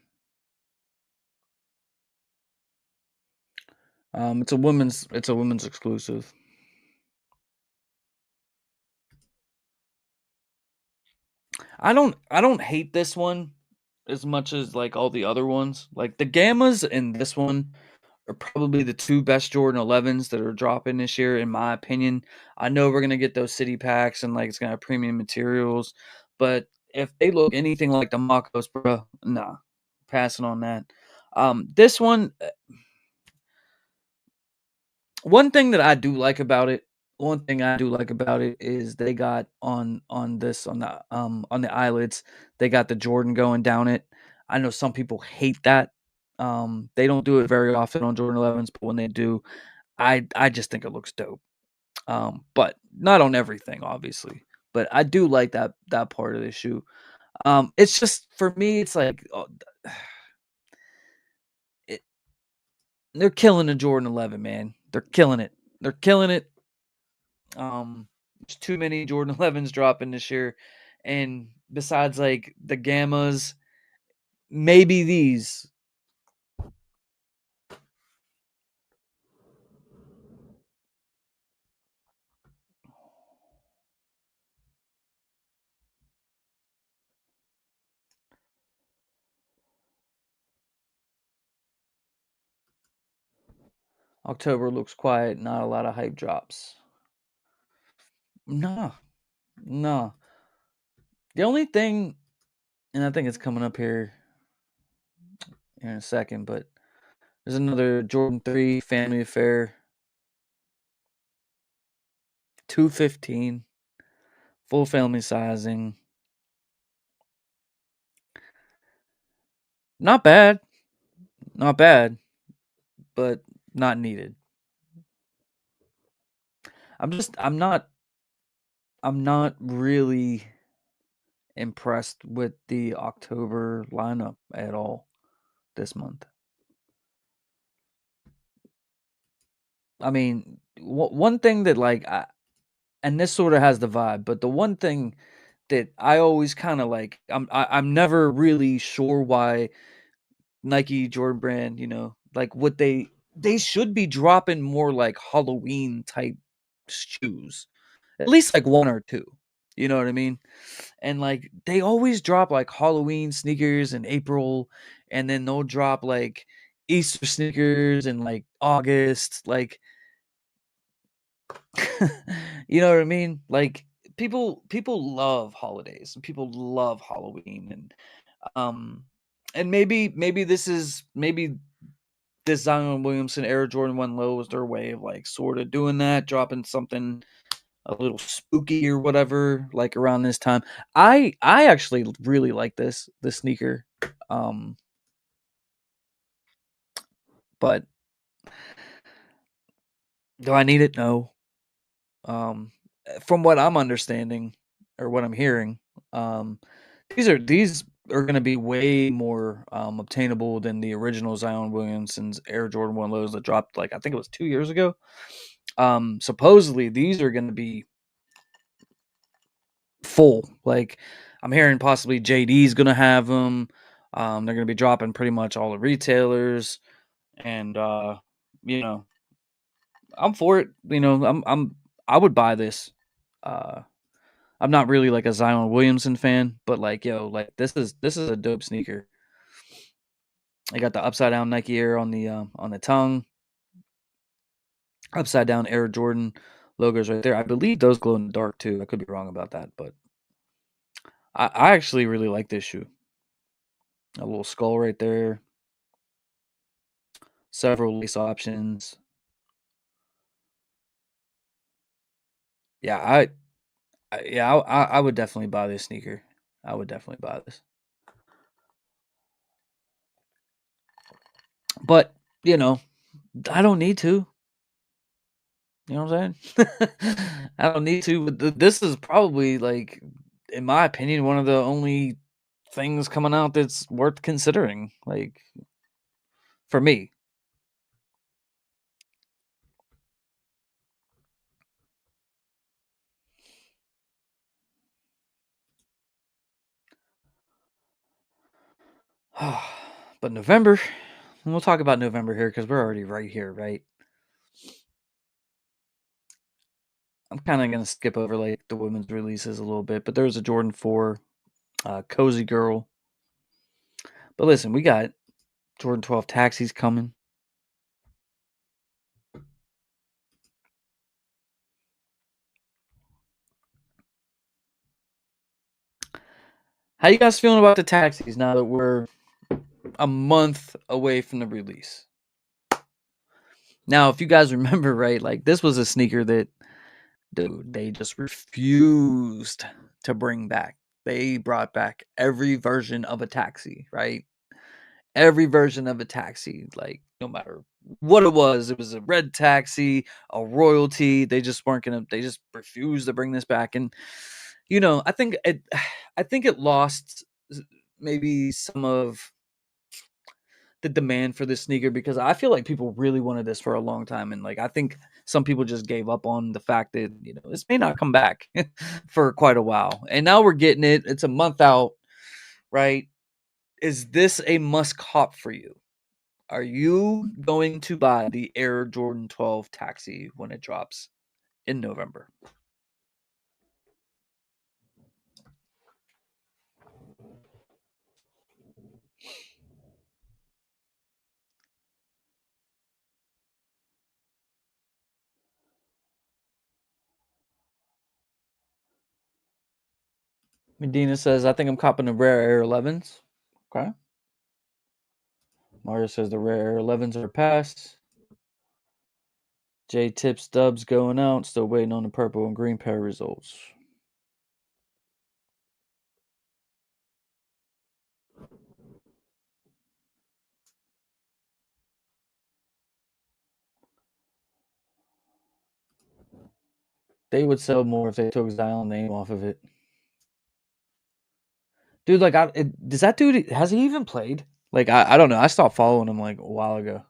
It's a women's exclusive. I don't hate this one as much as like all the other ones. Like, the Gammas and this one are probably the two best Jordan 11s that are dropping this year, in my opinion. I know we're gonna get those city packs and like it's gonna have premium materials, but if they look anything like the Makos, bro, nah, passing on that. This one thing that I do like about it, one thing I do like about it is they got on the eyelets, they got the Jordan going down it. I know some people hate that. They don't do it very often on Jordan 11s, but when they do, I just think it looks dope. But not on everything, obviously. But I do like that part of the shoe. It's just for me, it's like it, they're killing the Jordan 11, man. They're killing it. They're killing it. There's too many Jordan 11s dropping this year, and besides like the Gammas, maybe these. October looks quiet. Not a lot of hype drops. No, no. The only thing, and I think it's coming up here in a second, but there's another Jordan 3 Family Affair 215 full family sizing. Not bad, not bad, but not needed. I'm not really impressed with the October lineup at all this month. I mean, one thing that and this sort of has the vibe, but the one thing that I always kind of like, I'm never really sure why Nike Jordan brand, like what they should be dropping more like Halloween type shoes, at least like one or two. You know what I mean? And like they always drop like Halloween sneakers in April, and then they'll drop like Easter sneakers in like August. Like, you know what I mean? Like people love holidays and people love Halloween, um and maybe this Zion Williamson Air Jordan 1 Low was their way of like sort of doing that, dropping something a little spooky or whatever, like around this time. I actually really like this sneaker. Um, but do I need it? No. Um, from what I'm understanding or what I'm hearing, um, these are going to be way more obtainable than the original Zion Williamson's Air Jordan 1 Lows that dropped like I think it was 2 years ago. Supposedly these are going to be full. Like I'm hearing possibly JD's gonna have them. They're gonna be dropping pretty much all the retailers, and you know, I'm for it. I would buy this. Uh, I'm not really like a Zion Williamson fan, but like like this is a dope sneaker. I got the upside down Nike Air on the tongue, upside down Air Jordan logos right there. I believe those glow in the dark too. I could be wrong about that, but I actually really like this shoe. A little skull right there, several lace options. Yeah, I would definitely buy this sneaker. I would definitely buy this. But, you know, I don't need to. You know what I'm saying? I don't need to, but this is probably like in my opinion one of the only things coming out that's worth considering like for me. But November, and we'll talk about November here cuz we're already right here, right? I'm kind of going to skip over like the women's releases a little bit, but there's a Jordan 4 Cozy Girl. But listen, we got Jordan 12 Taxis coming. How you guys feeling about the Taxis now that we're a month away from the release? Now, if you guys remember right, like this was a sneaker that Dude, they just refused to bring back. They brought back every version of a taxi, right? Every version of a taxi, like no matter what it was a red taxi, a royalty. They just weren't gonna. They just refused to bring this back, and I think it. I think it lost maybe some of the demand for this sneaker because I feel like people really wanted this for a long time, and like I think some people just gave up on the fact that this may not come back for quite a while, and now we're getting it. It's a month out, right? Is this a must cop for you? Are you going to buy the Air Jordan 12 Taxi when it drops in November? Medina says, I think I'm copping the rare Air 11s. Okay. Mario says the rare Air 11s are passed. J Tips Dubs going out. Still waiting on the purple and green pair results. They would sell more if they took Zion's name off of it. Dude, like, does that dude, has he even played? Like, I don't know. I stopped following him like a while ago.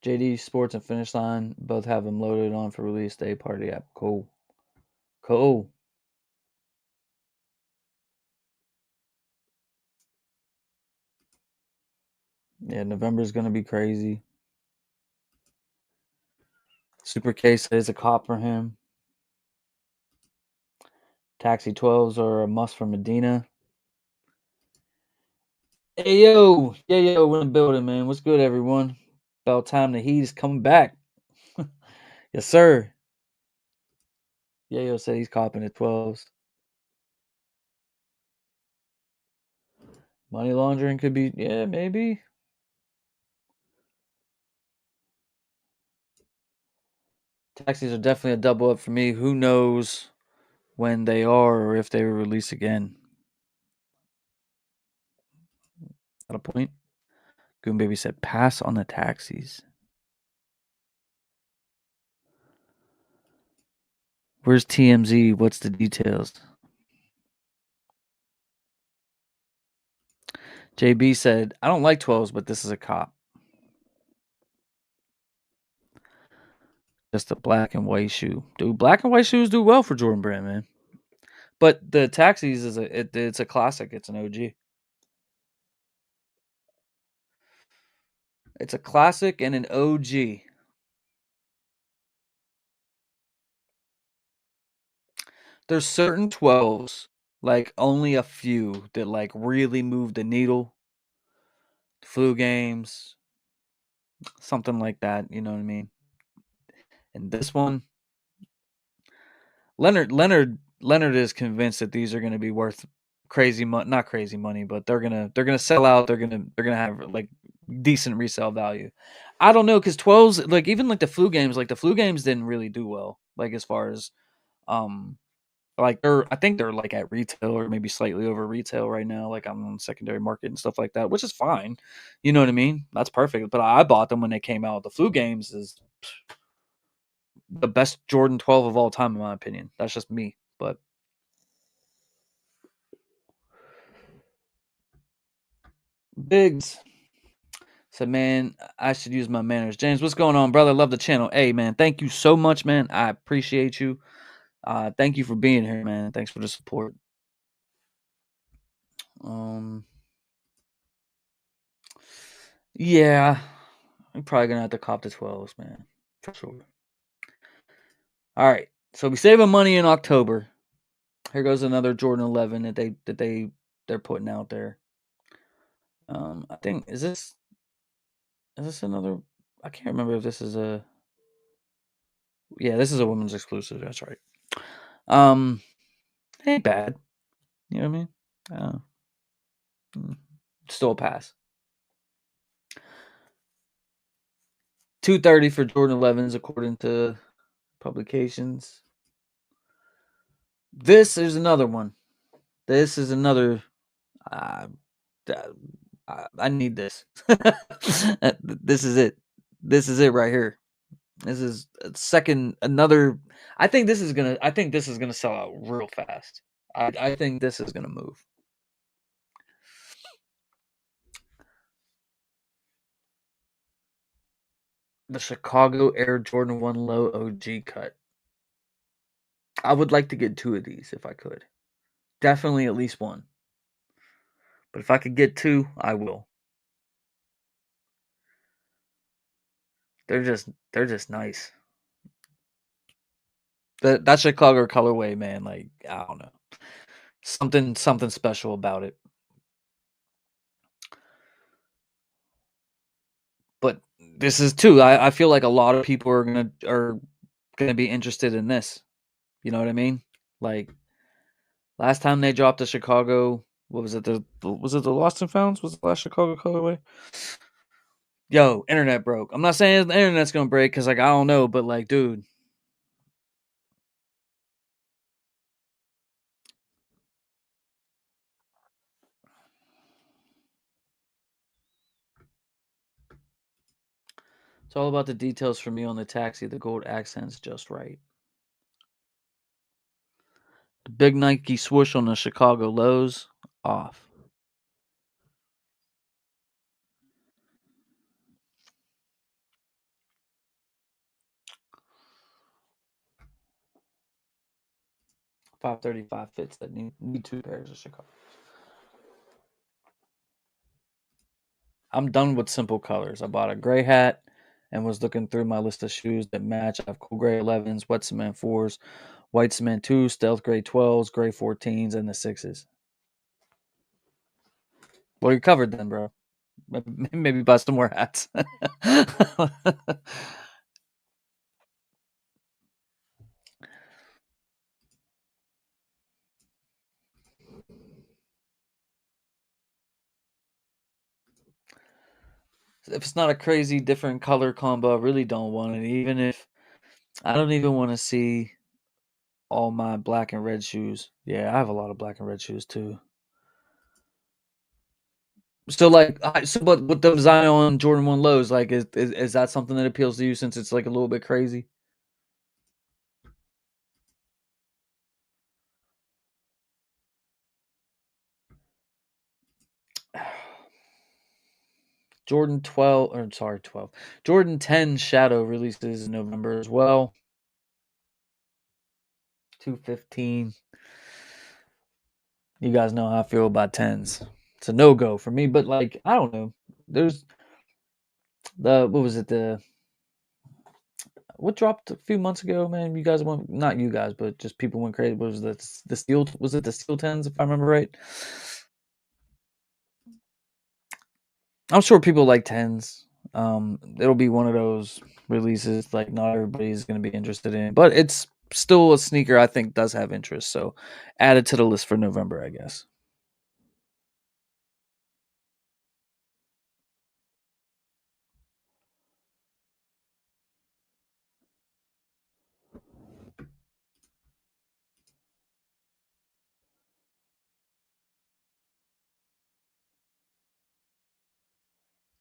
JD Sports and Finish Line both have him loaded on for release day party app. Cool. Cool. Yeah, November's going to be crazy. Super Case is a cop for him. Taxi 12s are a must for Medina. Hey, yo. Yeah, yo, we're in the building, man. What's good, everyone? About time the heat is coming back. Yes, sir. Yeah, yo said he's copping the 12s. Money laundering could be, yeah, maybe. Taxis are definitely a double up for me. Who knows when they are or if they will release again. At a point, Goon Baby said, pass on the taxis. Where's TMZ? What's the details? JB said, I don't like 12s, but this is a cop. Just a black and white shoe. Dude, black and white shoes do well for Jordan Brand, man. But the taxis it's a classic. It's an OG. It's a classic and an OG. There's certain 12s, like only a few that like really move the needle. Flu games, something like that, you know what I mean? And this one, Leonard is convinced that these are going to be worth crazy money, not crazy money, but they're gonna sell out. They're gonna have like decent resale value. I don't know because 12s, like even like the flu games didn't really do well. Like as far as um like I think they're like at retail or maybe slightly over retail right now, like on the secondary market and stuff like that, which is fine. You know what I mean? That's perfect. But I bought them when they came out. The flu games is the best Jordan 12 of all time, in my opinion. That's just me. But Biggs said, man, I should use my manners. James, what's going on, brother? Love the channel. Hey, man, thank you so much, man. I appreciate you. Thank you for being here, man. Thanks for the support. Um, yeah, I'm probably gonna have to cop the 12s, man, for sure. All right, so we saving money in October. Here goes another Jordan 11 they're putting out there. I think is this another? I can't remember if this is a. Yeah, this is a women's exclusive. That's right. Um, ain't bad. You know what I mean? Mm, still a pass. $230 for Jordan 11s according to publications. This is another one. This is another. Uh, I need this. This is it. This is it right here. This is second. Another. I think this is gonna. I think this is gonna sell out real fast. I think this is gonna move. The Chicago Air Jordan 1 Low OG cut. I would like to get 2 of these if I could. Definitely at least one. But if I could get 2, I will. They're just nice. That Chicago colorway, man, like I don't know. Something special about it. But this is too. I feel like a lot of people are gonna be interested in this. You know what I mean? Like last time they dropped the Chicago, what was it? Was it the Lost and Founds? Was the last Chicago colorway? Yo, internet broke. I'm not saying the internet's gonna break because like I don't know, but like, dude, it's all about the details for me on the taxi. The gold accent's just right. The big Nike swoosh on the Chicago lows off. $535 fits that need 2 pairs of Chicago. I'm done with simple colors. I bought a gray hat and was looking through my list of shoes that match. I have cool gray 11s, wet cement 4s, white cement 2s, stealth gray 12s, gray 14s, and the 6s. Well, you're covered then, bro. Maybe buy some more hats. If it's not a crazy different color combo, I really don't want it. Even if I don't even want to see all my black and red shoes. Yeah, I have a lot of black and red shoes too. So like, so but with those Zion Jordan 1 lows, like, is that something that appeals to you since it's like a little bit crazy? Jordan 12, or sorry, 12. Jordan 10 Shadow releases in November as well. 215. You guys know how I feel about 10s. It's a no go for me, but like, I don't know. There's what was it? What dropped a few months ago, man? You guys went, not you guys, but just people went crazy. What was the steel? Was it the steel 10s, if I remember right? I'm sure people like 10s. It'll be one of those releases like not everybody's going to be interested in, but it's still a sneaker I think does have interest. So add it to the list for November, I guess.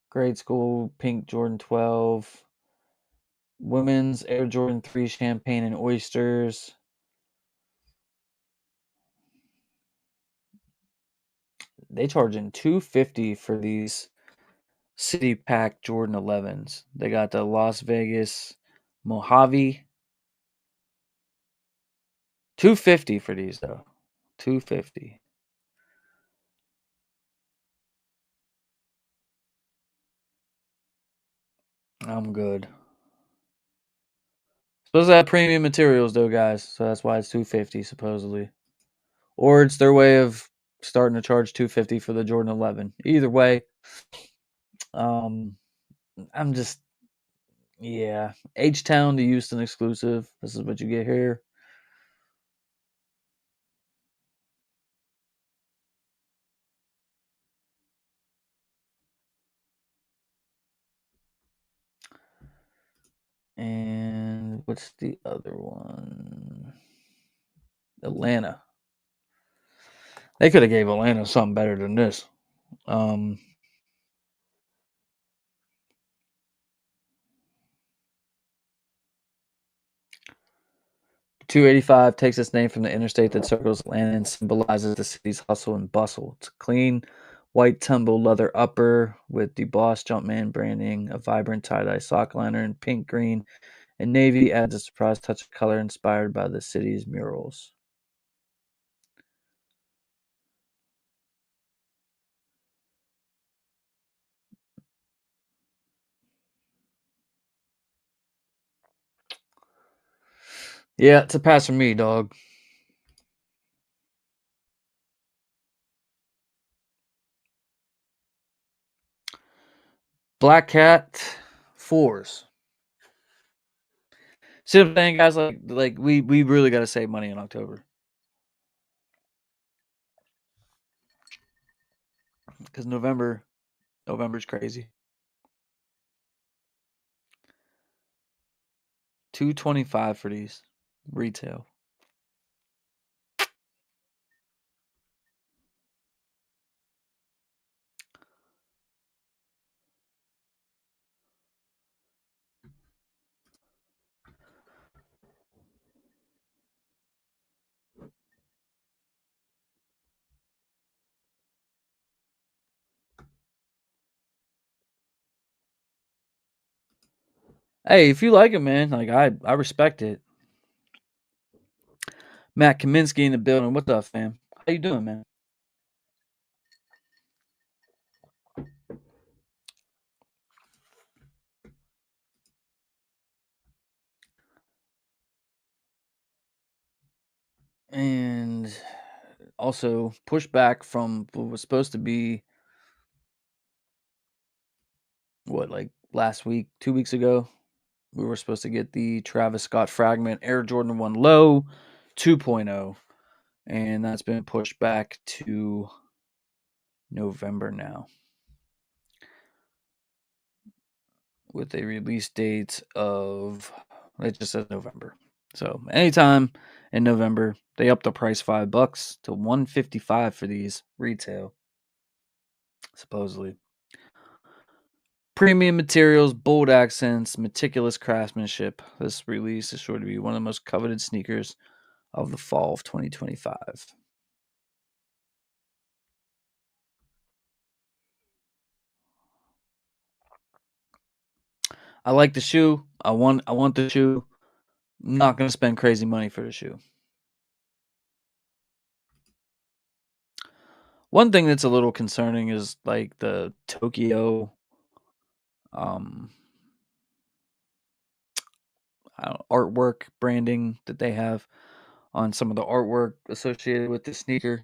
Grade school pink Jordan 12, women's Air Jordan 3 champagne and oysters. They charging 250 for these City Pack Jordan 11s. They got the Las Vegas Mojave. 250 for these though. 250. I'm good. Supposed to have premium materials though, guys. So that's why it's 250 supposedly. Or it's their way of starting to charge 250 for the Jordan 11. Either way, um I'm just yeah, H Town to Houston exclusive. This is what you get here. And what's the other one? Atlanta. They could have gave Atlanta something better than this. 285 takes its name from the interstate that circles Atlanta and symbolizes the city's hustle and bustle. It's a clean, white tumble leather upper with the Boss Jumpman branding, a vibrant tie-dye sock liner in pink, green, and navy adds a surprise touch of color inspired by the city's murals. Yeah, it's a pass for me, dog. Black Cat fours. See what I'm saying, guys? Like we really got to save money in October because November's crazy. 225 for these retail. Hey, if you like it, man, like I respect it. Matt Kaminsky in the building. What's up, fam? How you doing, man? And also pushback from what was supposed to be what, like last week, 2 weeks ago. We were supposed to get the Travis Scott Fragment Air Jordan 1 Low 2.0, and that's been pushed back to November now with a release date of, it just says November. So anytime in November, they up the price $5 to 155 for these retail, supposedly. Premium materials, bold accents, meticulous craftsmanship. This release is sure to be one of the most coveted sneakers of the fall of 2025. I like the shoe. I want the shoe. I'm not going to spend crazy money for the shoe. One thing that's a little concerning is like the Tokyo um artwork branding that they have on some of the artwork associated with the sneaker.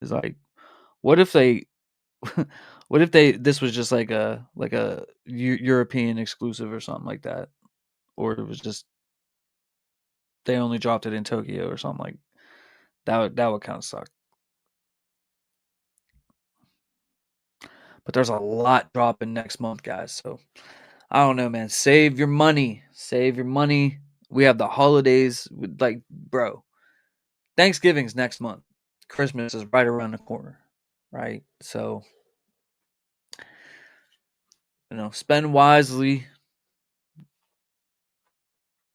Is like, what if they what if this was just like a European exclusive or something like that, or it was just they only dropped it in Tokyo or something like that. That would kind of suck. But there's a lot dropping next month, guys. So I don't know, man. Save your money. Save your money. We have the holidays. Like, bro, Thanksgiving's next month. Christmas is right around the corner, right? So, spend wisely.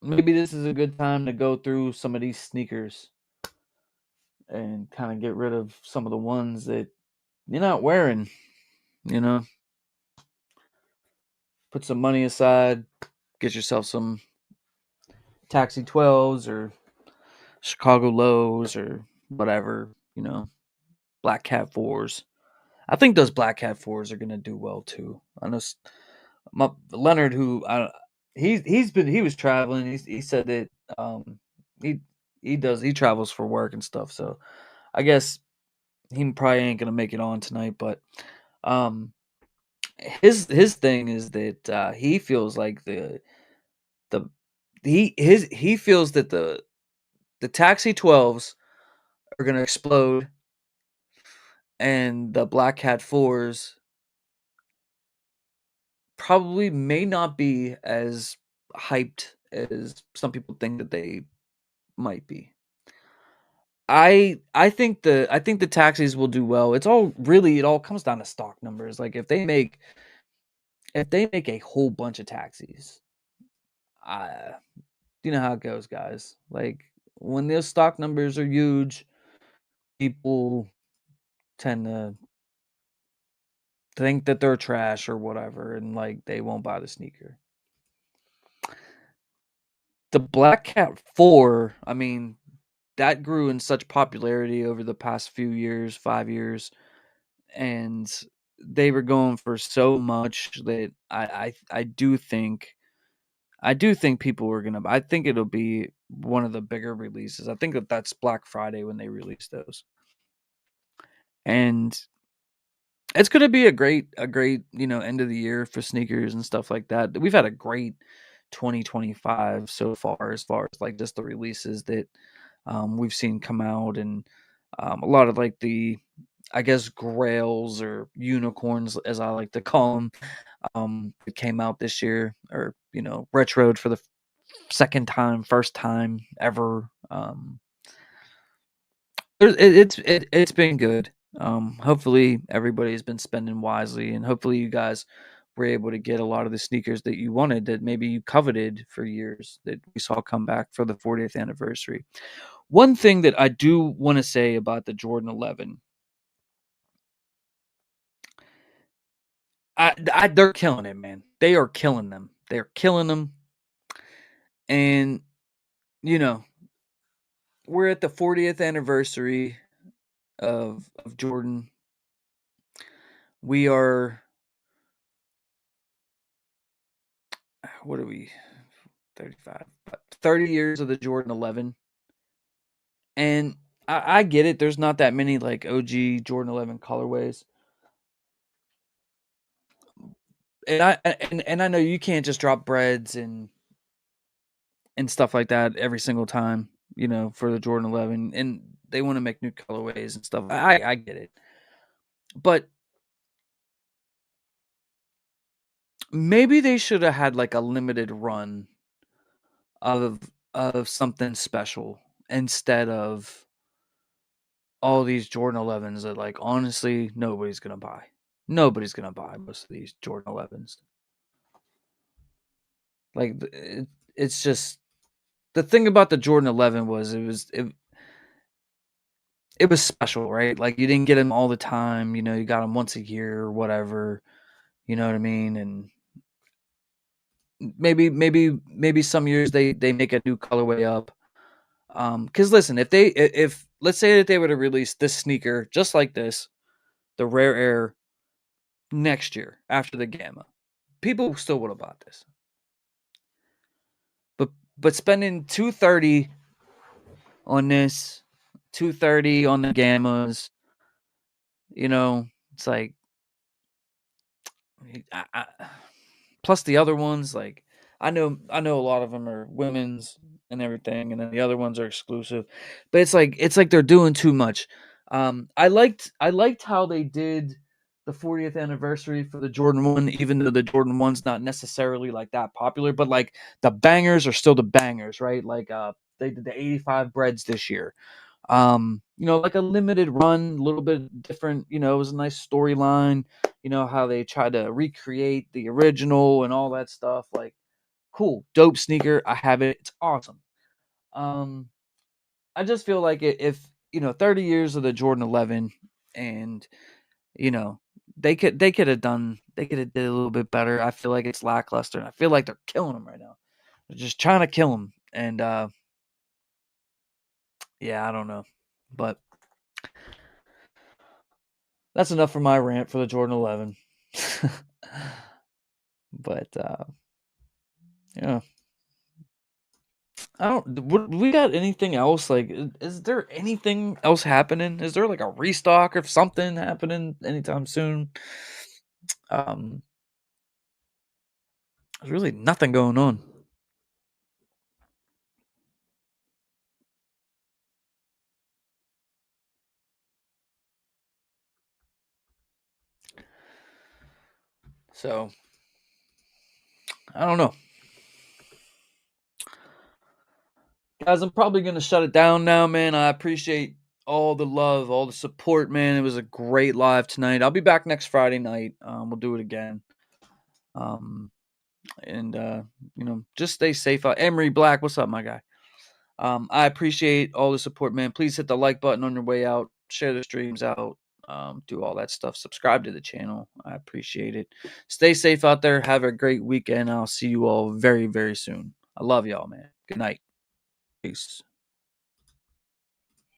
Maybe this is a good time to go through some of these sneakers and kind of get rid of some of the ones that you're not wearing, you know? Put some money aside, get yourself some Taxi 12s or Chicago Lows or whatever, Black Cat 4s. I think those Black Cat 4s are going to do well too. I know Leonard, who he was traveling. He said that he he travels for work and stuff. So I guess he probably ain't gonna make it on tonight. But um, his thing is that he feels like the he feels that the Taxi 12s are gonna explode, and the Black Cat 4s probably may not be as hyped as some people think that they might be. I think the taxis will do well. It all comes down to stock numbers. Like if they make a whole bunch of taxis, uh, you know how it goes, guys. Like when those stock numbers are huge, people tend to think that they're trash or whatever, and like they won't buy the sneaker. The Black Cat 4, I mean, that grew in such popularity over the past few years, 5 years, and they were going for so much that I do think people are gonna. I think it'll be one of the bigger releases. I think that's Black Friday when they release those, and it's gonna be a great end of the year for sneakers and stuff like that. We've had a great 2025 so far as like just the releases that we've seen come out, and a lot of like the I guess grails or unicorns as I like to call them that came out this year, or retroed for the second time, first time ever. It's been good. Hopefully everybody's been spending wisely, and hopefully you guys were able to get a lot of the sneakers that you wanted, that maybe you coveted for years, that we saw come back for the 40th anniversary. One thing that I do want to say about the Jordan 11, they're killing it, man. They are killing them. They're killing them, and you know we're at the 40th anniversary of Jordan. We are, what are we, 35, 30 years of the Jordan 11. And I get it. There's not that many like OG Jordan 11 colorways. And I know you can't just drop breads and stuff like that every single time, for the Jordan 11, and they want to make new colorways and stuff. I get it. But maybe they should have had like a limited run of something special instead of all these Jordan 11s that, like, honestly nobody's gonna buy. Nobody's gonna buy most of these Jordan 11s. Like it's just the thing about the Jordan 11 was it was special, right? Like you didn't get them all the time. You got them once a year or whatever. You know what I mean? And maybe some years they make a new colorway up. Because listen, if let's say that they would have released this sneaker just like this, the Rare Air, next year after the Gamma, people still would have bought this. But spending 230 on this, 230 on the Gammas, it's like I, plus the other ones, like I know a lot of them are women's and everything, and then the other ones are exclusive. But it's like they're doing too much. I liked how they did the 40th anniversary for the Jordan 1, even though the Jordan 1's not necessarily like that popular, but like the bangers are still the bangers, right? Like they did the 85 breads this year. Like a limited run, a little bit different. It was a nice storyline. How they tried to recreate the original and all that stuff. Like, cool, dope sneaker. I have it. It's awesome. Um, I just feel like if 30 years of the Jordan 11, and you know, they could have did a little bit better. I feel like it's lackluster, and I feel like they're killing them right now. They're just trying to kill them, and yeah, I don't know, but that's enough for my rant for the Jordan 11. But yeah, I don't. We got anything else? Like, is there anything else happening? Is there like a restock or something happening anytime soon? Um, there's really nothing going on. So I don't know. Guys, I'm probably gonna shut it down now, man. I appreciate all the love, all the support, man. It was a great live tonight. I'll be back next Friday night. We'll do it again. Um, and just stay safe out. Emery Black, what's up, my guy? I appreciate all the support, man. Please hit the like button on your way out. Share the streams out. Do all that stuff. Subscribe to the channel. I appreciate it. Stay safe out there. Have a great weekend. I'll see you all very, very soon. I love y'all, man. Good night. Peace.